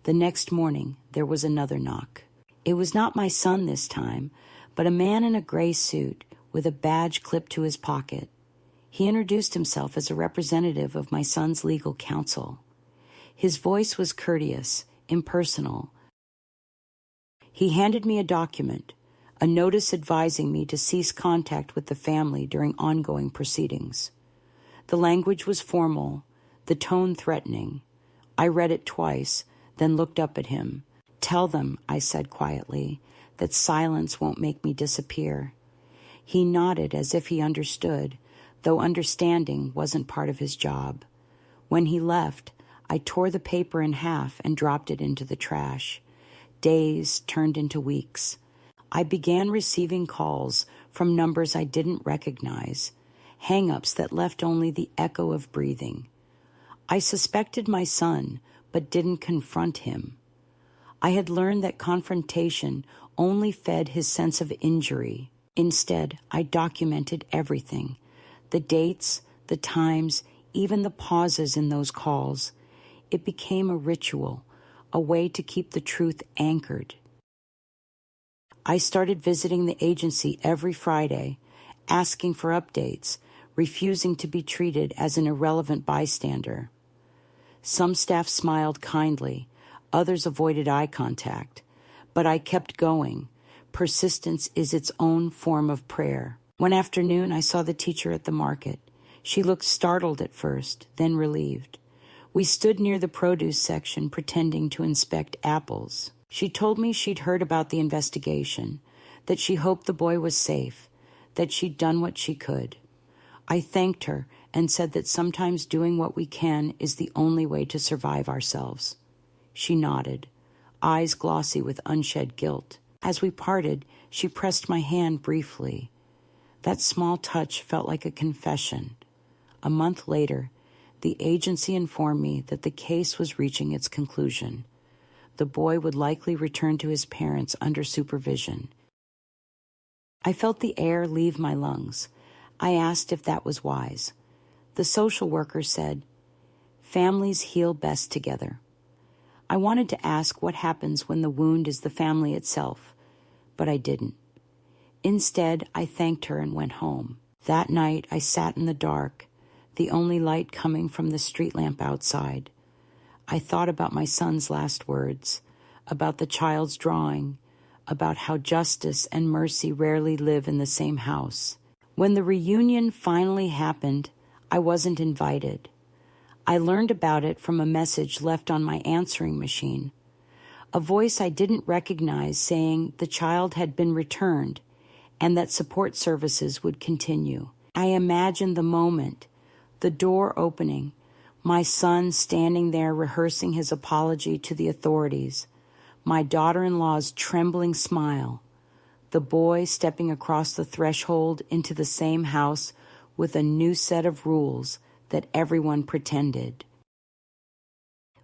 The next morning, there was another knock. It was not my son this time, but a man in a gray suit with a badge clipped to his pocket. He introduced himself as a representative of my son's legal counsel. His voice was courteous, impersonal. He handed me a document, a notice advising me to cease contact with the family during ongoing proceedings. The language was formal, the tone threatening. I read it twice, then looked up at him. "Tell them," I said quietly, "that silence won't make me disappear." He nodded as if he understood, though understanding wasn't part of his job. When he left, I tore the paper in half and dropped it into the trash. Days turned into weeks. I began receiving calls from numbers I didn't recognize, hang-ups that left only the echo of breathing. I suspected my son, but didn't confront him. I had learned that confrontation only fed his sense of injury. Instead, I documented everything: the dates, the times, even the pauses in those calls. It became a ritual, a way to keep the truth anchored. I started visiting the agency every Friday, asking for updates, refusing to be treated as an irrelevant bystander. Some staff smiled kindly, others avoided eye contact, but I kept going. Persistence is its own form of prayer. One afternoon, I saw the teacher at the market. She looked startled at first, then relieved. We stood near the produce section pretending to inspect apples. She told me she'd heard about the investigation, that she hoped the boy was safe, that she'd done what she could. I thanked her and said that sometimes doing what we can is the only way to survive ourselves. She nodded, eyes glossy with unshed guilt. As we parted, she pressed my hand briefly. That small touch felt like a confession. A month later, the agency informed me that the case was reaching its conclusion. The boy would likely return to his parents under supervision. I felt the air leave my lungs. I asked if that was wise. The social worker said, "Families heal best together." I wanted to ask what happens when the wound is the family itself, but I didn't. Instead, I thanked her and went home. That night, I sat in the dark, the only light coming from the street lamp outside. I thought about my son's last words, about the child's drawing, about how justice and mercy rarely live in the same house. When the reunion finally happened, I wasn't invited. I learned about it from a message left on my answering machine, a voice I didn't recognize saying the child had been returned and that support services would continue. I imagined the moment, the door opening, my son standing there rehearsing his apology to the authorities, my daughter-in-law's trembling smile, the boy stepping across the threshold into the same house with a new set of rules that everyone pretended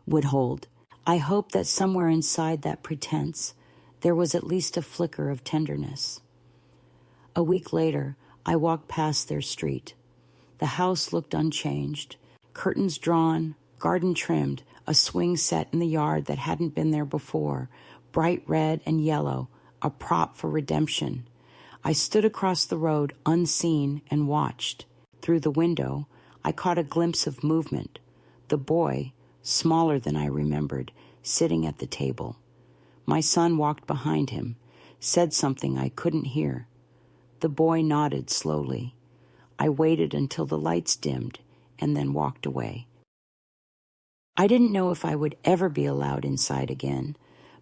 would hold. I hoped that somewhere inside that pretense, there was at least a flicker of tenderness. A week later, I walked past their street. The house looked unchanged, curtains drawn, garden trimmed, a swing set in the yard that hadn't been there before, bright red and yellow, a prop for redemption. I stood across the road unseen and watched. Through the window, I caught a glimpse of movement. The boy, smaller than I remembered, sitting at the table. My son walked behind him, said something I couldn't hear. The boy nodded slowly. I waited until the lights dimmed and then walked away. I didn't know if I would ever be allowed inside again,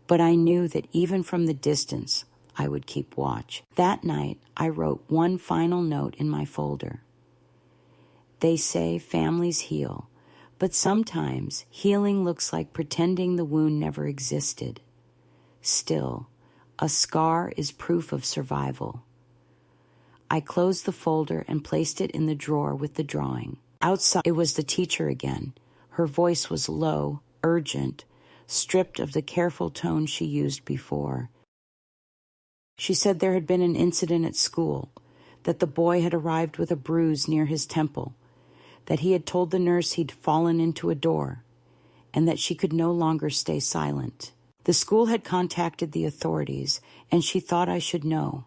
but I knew that even from the distance, I would keep watch. That night, I wrote one final note in my folder. They say families heal, but sometimes healing looks like pretending the wound never existed. Still, a scar is proof of survival. I closed the folder and placed it in the drawer with the drawing. Outside, it was the teacher again. Her voice was low, urgent, stripped of the careful tone she used before. She said there had been an incident at school, that the boy had arrived with a bruise near his temple, that he had told the nurse he'd fallen into a door, and that she could no longer stay silent. The school had contacted the authorities, and she thought I should know.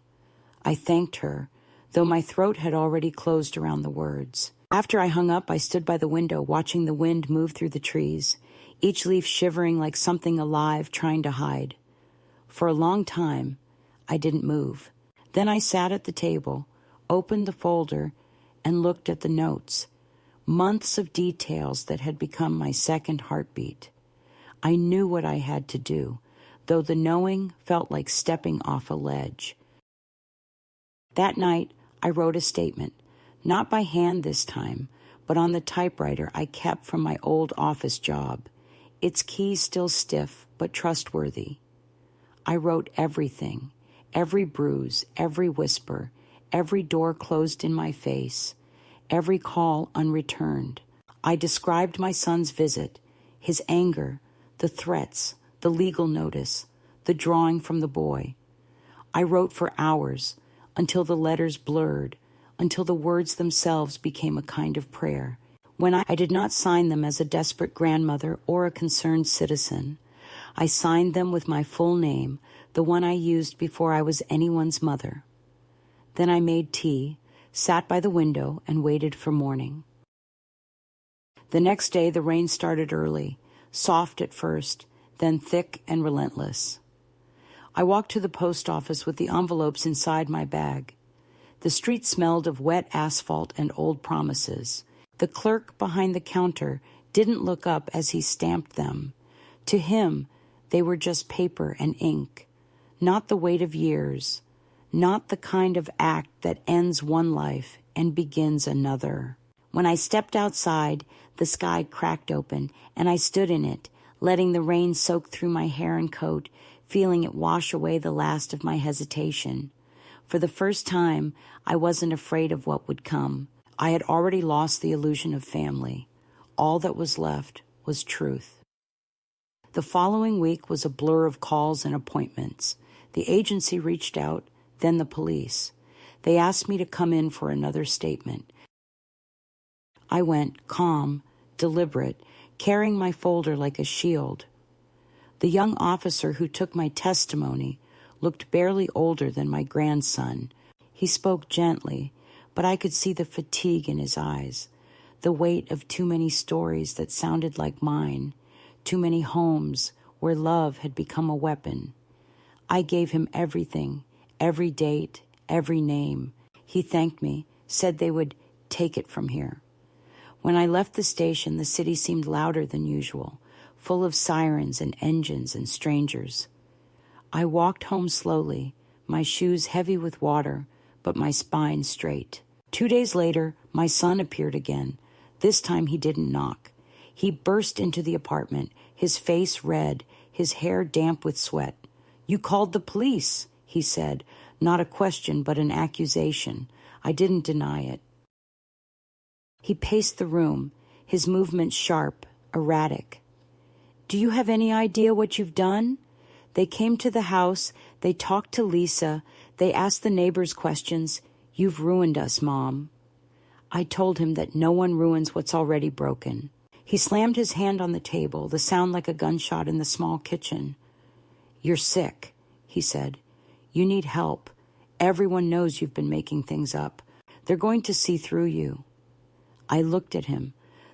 I thanked her, though my throat had already closed around the words. After I hung up, I stood by the window, watching the wind move through the trees, each leaf shivering like something alive trying to hide. For a long time, I didn't move. Then I sat at the table, opened the folder, and looked at the notes. Months of details that had become my second heartbeat. I knew what I had to do, though the knowing felt like stepping off a ledge. That night, I wrote a statement, not by hand this time, but on the typewriter I kept from my old office job, its keys still stiff but trustworthy. I wrote everything, every bruise, every whisper, every door closed in my face, every call unreturned. I described my son's visit, his anger, the threats, the legal notice, the drawing from the boy. I wrote for hours, until the letters blurred, until the words themselves became a kind of prayer. When I did not sign them as a desperate grandmother or a concerned citizen. I signed them with my full name, the one I used before I was anyone's mother. Then I made tea, sat by the window, and waited for morning. The next day the rain started early, soft at first, then thick and relentless. I walked to the post office with the envelopes inside my bag. The street smelled of wet asphalt and old promises. The clerk behind the counter didn't look up as he stamped them. To him, they were just paper and ink, not the weight of years, not the kind of act that ends one life and begins another. When I stepped outside, the sky cracked open, and I stood in it, letting the rain soak through my hair and coat, feeling it wash away the last of my hesitation. For the first time, I wasn't afraid of what would come. I had already lost the illusion of family. All that was left was truth. The following week was a blur of calls and appointments. The agency reached out, then the police. They asked me to come in for another statement. I went, calm, deliberate, carrying my folder like a shield. The young officer who took my testimony looked barely older than my grandson. He spoke gently, but I could see the fatigue in his eyes, the weight of too many stories that sounded like mine, too many homes where love had become a weapon. I gave him everything, every date, every name. He thanked me, said they would take it from here. When I left the station, the city seemed louder than usual, full of sirens and engines and strangers. I walked home slowly, my shoes heavy with water, but my spine straight. 2 days later, my son appeared again. This time he didn't knock. He burst into the apartment, his face red, his hair damp with sweat. "You called the police," he said, not a question but an accusation. I didn't deny it. He paced the room, his movements sharp, erratic. "Do you have any idea what you've done? They came to the house, they talked to Lisa, they asked the neighbors questions. You've ruined us, Mom." I told him that no one ruins what's already broken. He slammed his hand on the table, the sound like a gunshot in the small kitchen. "You're sick," he said. "You need help. Everyone knows you've been making things up. They're going to see through you." I looked at him,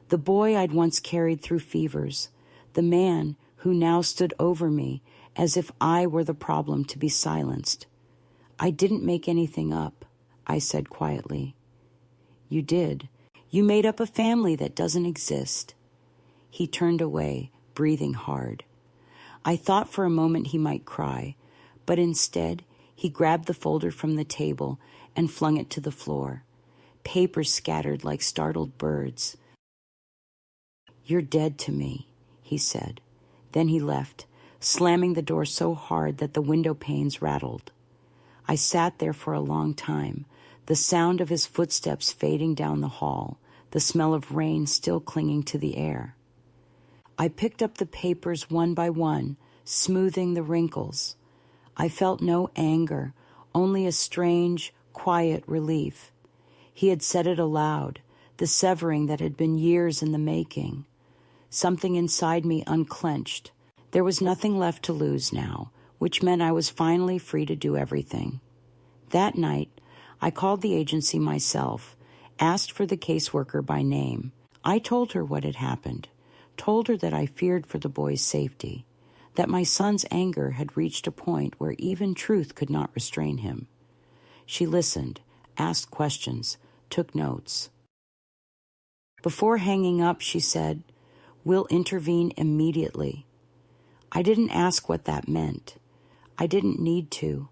the boy I'd once carried through fevers, the man who now stood over me as if I were the problem to be silenced. I didn't make anything up, I said quietly. You did. You made up a family that doesn't exist. He turned away, breathing hard. I thought for a moment he might cry, but instead he grabbed the folder from the table and flung it to the floor. Papers scattered like startled birds. You're dead to me, he said. Then he left, slamming the door so hard that the window panes rattled. I sat there for a long time, the sound of his footsteps fading down the hall, the smell of rain still clinging to the air. I picked up the papers one by one, smoothing the wrinkles. I felt no anger, only a strange, quiet relief. He had said it aloud, the severing that had been years in the making. Something inside me unclenched. There was nothing left to lose now, which meant I was finally free to do everything. That night, I called the agency myself, asked for the caseworker by name. I told her what had happened, told her that I feared for the boy's safety, that my son's anger had reached a point where even truth could not restrain him. She listened, asked questions, took notes. Before hanging up, she said, "We'll intervene immediately." I didn't ask what that meant. I didn't need to.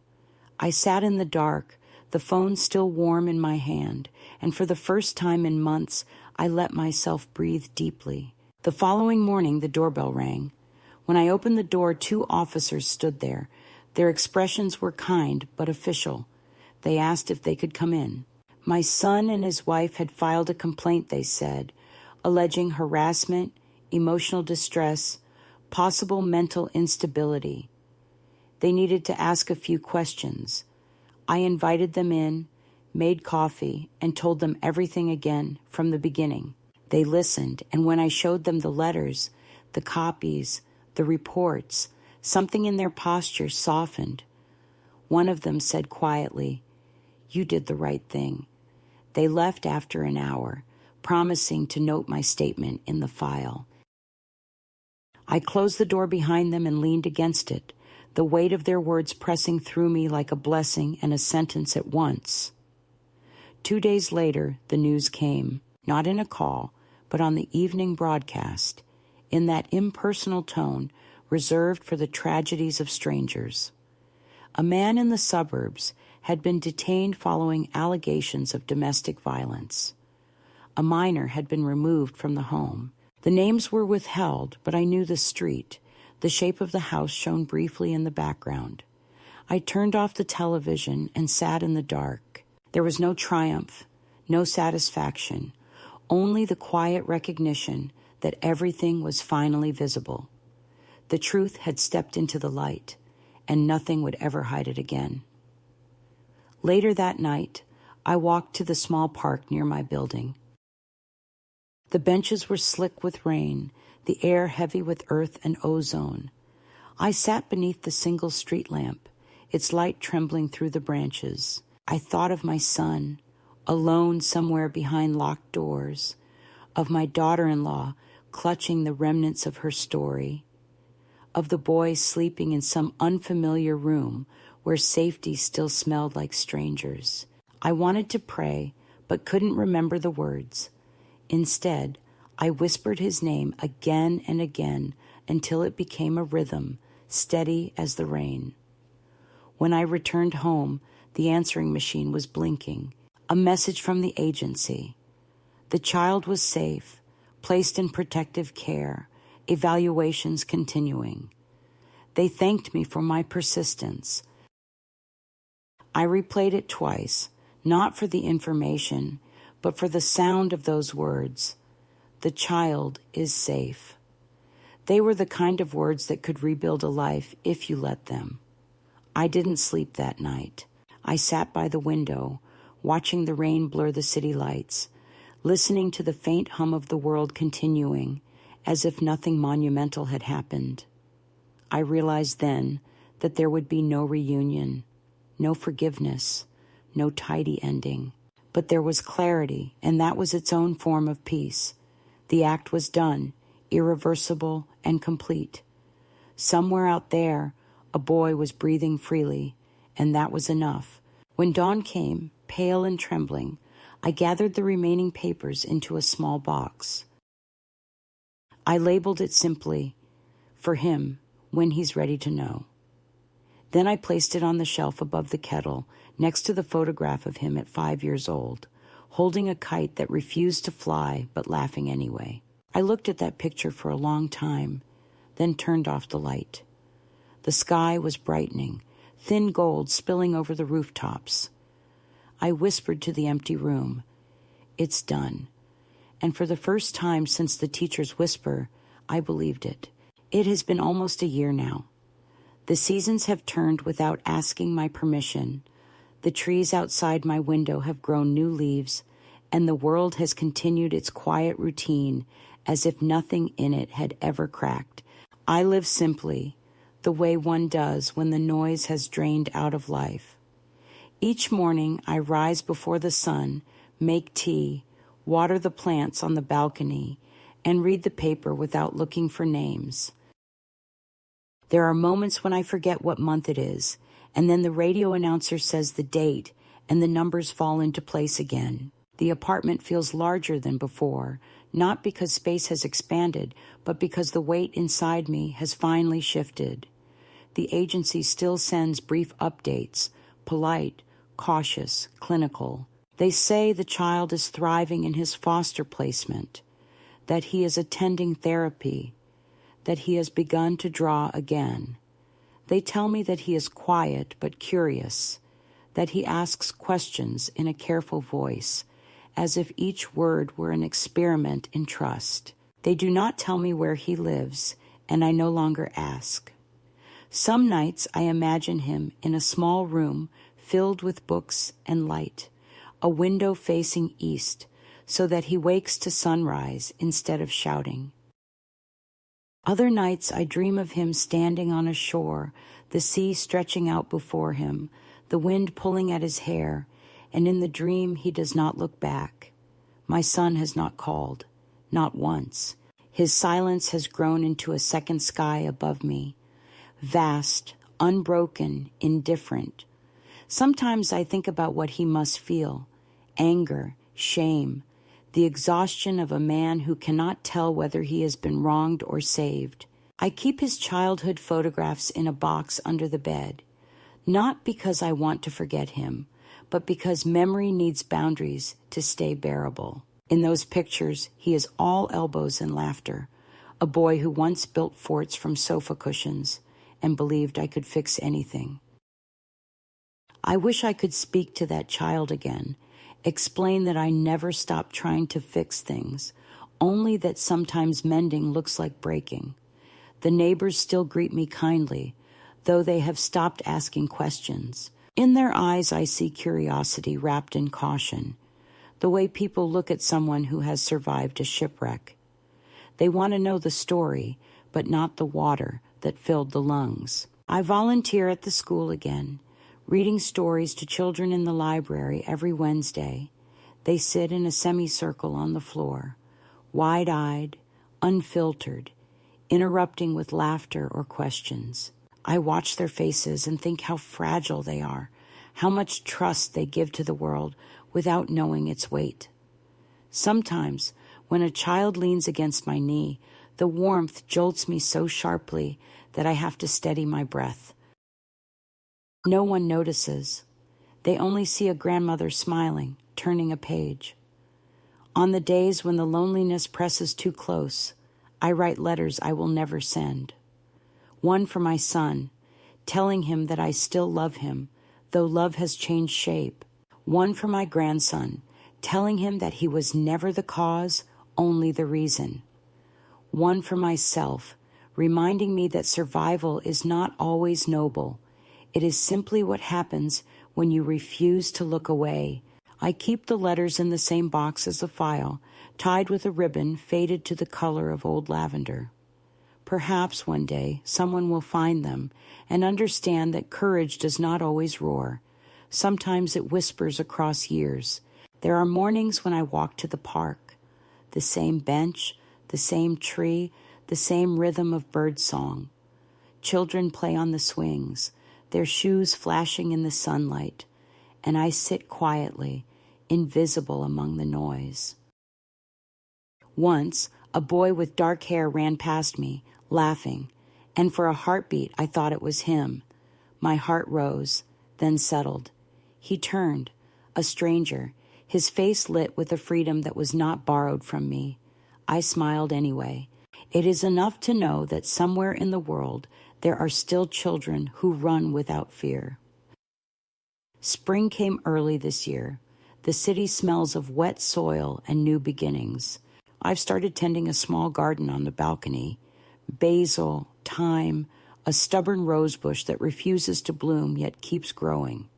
I sat in the dark, the phone still warm in my hand, and for the first time in months, I let myself breathe deeply. The following morning, the doorbell rang. When I opened the door, 2 officers stood there. Their expressions were kind but official. They asked if they could come in. My son and his wife had filed a complaint, they said, alleging harassment, emotional distress, possible mental instability. They needed to ask a few questions. I invited them in, made coffee, and told them everything again from the beginning. They listened, and when I showed them the letters, the copies, the reports, something in their posture softened. One of them said quietly, "You did the right thing." They left after an hour, promising to note my statement in the file. I closed the door behind them and leaned against it, the weight of their words pressing through me like a blessing and a sentence at once. 2 days later, the news came, not in a call, but on the evening broadcast, in that impersonal tone reserved for the tragedies of strangers. A man in the suburbs had been detained following allegations of domestic violence. A minor had been removed from the home. The names were withheld, but I knew the street. The shape of the house shone briefly in the background. I turned off the television and sat in the dark. There was no triumph, no satisfaction, only the quiet recognition that everything was finally visible. The truth had stepped into the light, and nothing would ever hide it again. Later that night, I walked to the small park near my building. The benches were slick with rain, the air heavy with earth and ozone. I sat beneath the single street lamp, its light trembling through the branches. I thought of my son, alone somewhere behind locked doors, of my daughter-in-law clutching the remnants of her story, of the boy sleeping in some unfamiliar room where safety still smelled like strangers. I wanted to pray, but couldn't remember the words. Instead, I whispered his name again and again until it became a rhythm, steady as the rain. When I returned home, the answering machine was blinking. A message from the agency. The child was safe, placed in protective care, evaluations continuing. They thanked me for my persistence. I replayed it twice, not for the information, but for the sound of those words. The child is safe. They were the kind of words that could rebuild a life if you let them. I didn't sleep that night. I sat by the window, watching the rain blur the city lights, listening to the faint hum of the world continuing, as if nothing monumental had happened. I realized then that there would be no reunion, no forgiveness, no tidy ending. But there was clarity, and that was its own form of peace. The act was done, irreversible and complete. Somewhere out there, a boy was breathing freely, and that was enough. When dawn came, pale and trembling, I gathered the remaining papers into a small box. I labeled it simply, "For him, when he's ready to know." Then I placed it on the shelf above the kettle, next to the photograph of him at 5 years old, holding a kite that refused to fly but laughing anyway. I looked at that picture for a long time, then turned off the light. The sky was brightening, thin gold spilling over the rooftops. I whispered to the empty room, "It's done." And for the first time since the teacher's whisper, I believed it. It has been almost a year now. The seasons have turned without asking my permission. The trees outside my window have grown new leaves, and the world has continued its quiet routine as if nothing in it had ever cracked. I live simply, the way one does when the noise has drained out of life. Each morning I rise before the sun, make tea, water the plants on the balcony, and read the paper without looking for names. There are moments when I forget what month it is, and then the radio announcer says the date, and the numbers fall into place again. The apartment feels larger than before, not because space has expanded, but because the weight inside me has finally shifted. The agency still sends brief updates, polite, cautious, clinical. They say the child is thriving in his foster placement, that he is attending therapy, that he has begun to draw again. They tell me that he is quiet but curious, that he asks questions in a careful voice, as if each word were an experiment in trust. They do not tell me where he lives, and I no longer ask. Some nights I imagine him in a small room filled with books and light, a window facing east, so that he wakes to sunrise instead of shouting. Other nights I dream of him standing on a shore, the sea stretching out before him, the wind pulling at his hair, and in the dream he does not look back. My son has not called, not once. His silence has grown into a second sky above me, vast, unbroken, indifferent. Sometimes I think about what he must feel: anger, shame, the exhaustion of a man who cannot tell whether he has been wronged or saved. I keep his childhood photographs in a box under the bed, not because I want to forget him, but because memory needs boundaries to stay bearable. In those pictures, he is all elbows and laughter, a boy who once built forts from sofa cushions and believed I could fix anything. I wish I could speak to that child again, explain that I never stopped trying to fix things, only that sometimes mending looks like breaking. The neighbors still greet me kindly, though they have stopped asking questions. In their eyes I see curiosity wrapped in caution, the way people look at someone who has survived a shipwreck. They want to know the story, but not the water that filled the lungs. I volunteer at the school again, reading stories to children in the library every Wednesday. They sit in a semicircle on the floor, wide-eyed, unfiltered, interrupting with laughter or questions. I watch their faces and think how fragile they are, how much trust they give to the world without knowing its weight. Sometimes, when a child leans against my knee, the warmth jolts me so sharply that I have to steady my breath. No one notices. They only see a grandmother smiling, turning a page. On the days when the loneliness presses too close, I write letters I will never send. One for my son, telling him that I still love him, though love has changed shape. One for my grandson, telling him that he was never the cause, only the reason. One for myself, reminding me that survival is not always noble. It is simply what happens when you refuse to look away. I keep the letters in the same box as the file, tied with a ribbon faded to the color of old lavender. Perhaps one day someone will find them and understand that courage does not always roar. Sometimes it whispers across years, There are mornings when I walk to the park, the same bench, the same tree, the same rhythm of bird song. Children play on the swings, their shoes flashing in the sunlight, and I sit quietly, invisible among the noise. Once, a boy with dark hair ran past me, laughing, and for a heartbeat I thought it was him. My heart rose, then settled. He turned, a stranger, his face lit with a freedom that was not borrowed from me. I smiled anyway. It is enough to know that somewhere in the world there are still children who run without fear. Spring came early this year. The city smells of wet soil and new beginnings. I've started tending a small garden on the balcony. Basil, thyme, a stubborn rosebush that refuses to bloom yet keeps growing.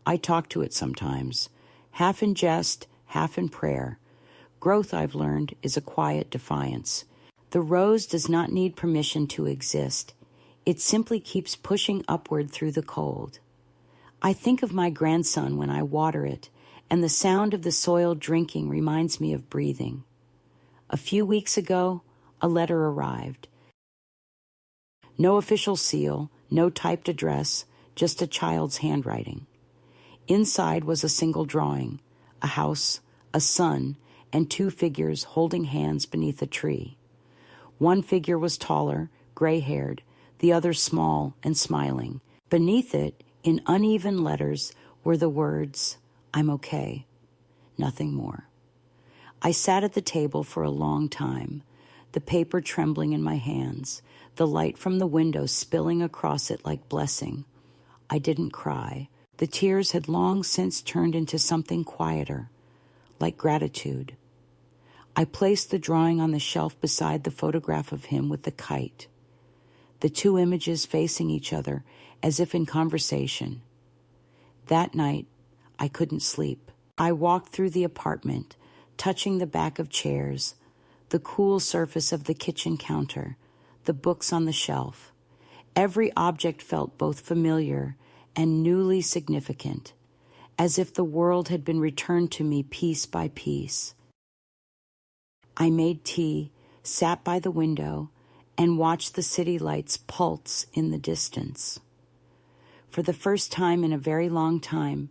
I talk to it sometimes, half in jest, half in prayer. Growth, I've learned, is a quiet defiance. The rose does not need permission to exist. It simply keeps pushing upward through the cold. I think of my grandson when I water it, and the sound of the soil drinking reminds me of breathing. A few weeks ago, a letter arrived. No official seal, no typed address, just a child's handwriting. Inside was a single drawing, a house, a sun, and two figures holding hands beneath a tree. One figure was taller, gray-haired, the other small and smiling. Beneath it, in uneven letters, were the words, "I'm okay," nothing more. I sat at the table for a long time, the paper trembling in my hands, the light from the window spilling across it like blessing. I didn't cry. The tears had long since turned into something quieter, like gratitude. I placed the drawing on the shelf beside the photograph of him with the kite, the two images facing each other as if in conversation. That night, I couldn't sleep. I walked through the apartment, touching the back of chairs, the cool surface of the kitchen counter, the books on the shelf. Every object felt both familiar and newly significant, as if the world had been returned to me piece by piece. I made tea, sat by the window, and watched the city lights pulse in the distance. For the first time in a very long time,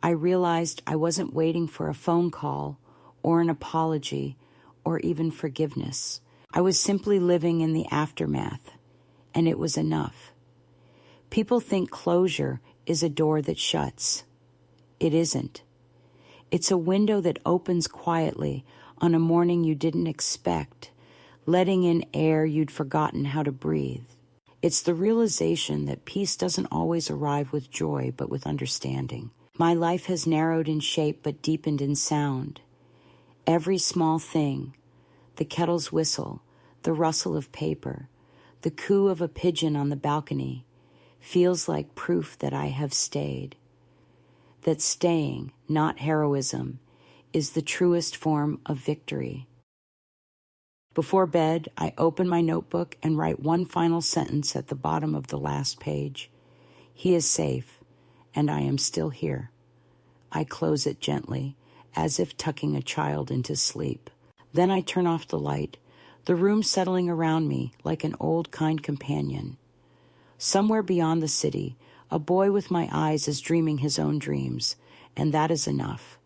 I realized I wasn't waiting for a phone call or an apology or even forgiveness. I was simply living in the aftermath, and it was enough. People think closure is a door that shuts. It isn't. It's a window that opens quietly on a morning you didn't expect, letting in air you'd forgotten how to breathe. It's the realization that peace doesn't always arrive with joy, but with understanding. My life has narrowed in shape but deepened in sound. Every small thing, the kettle's whistle, the rustle of paper, the coo of a pigeon on the balcony, feels like proof that I have stayed. That staying, not heroism, is the truest form of victory. Before bed, I open my notebook and write one final sentence at the bottom of the last page. He is safe, and I am still here. I close it gently, as if tucking a child into sleep. Then I turn off the light, the room settling around me like an old, kind companion. Somewhere beyond the city, a boy with my eyes is dreaming his own dreams, and that is enough.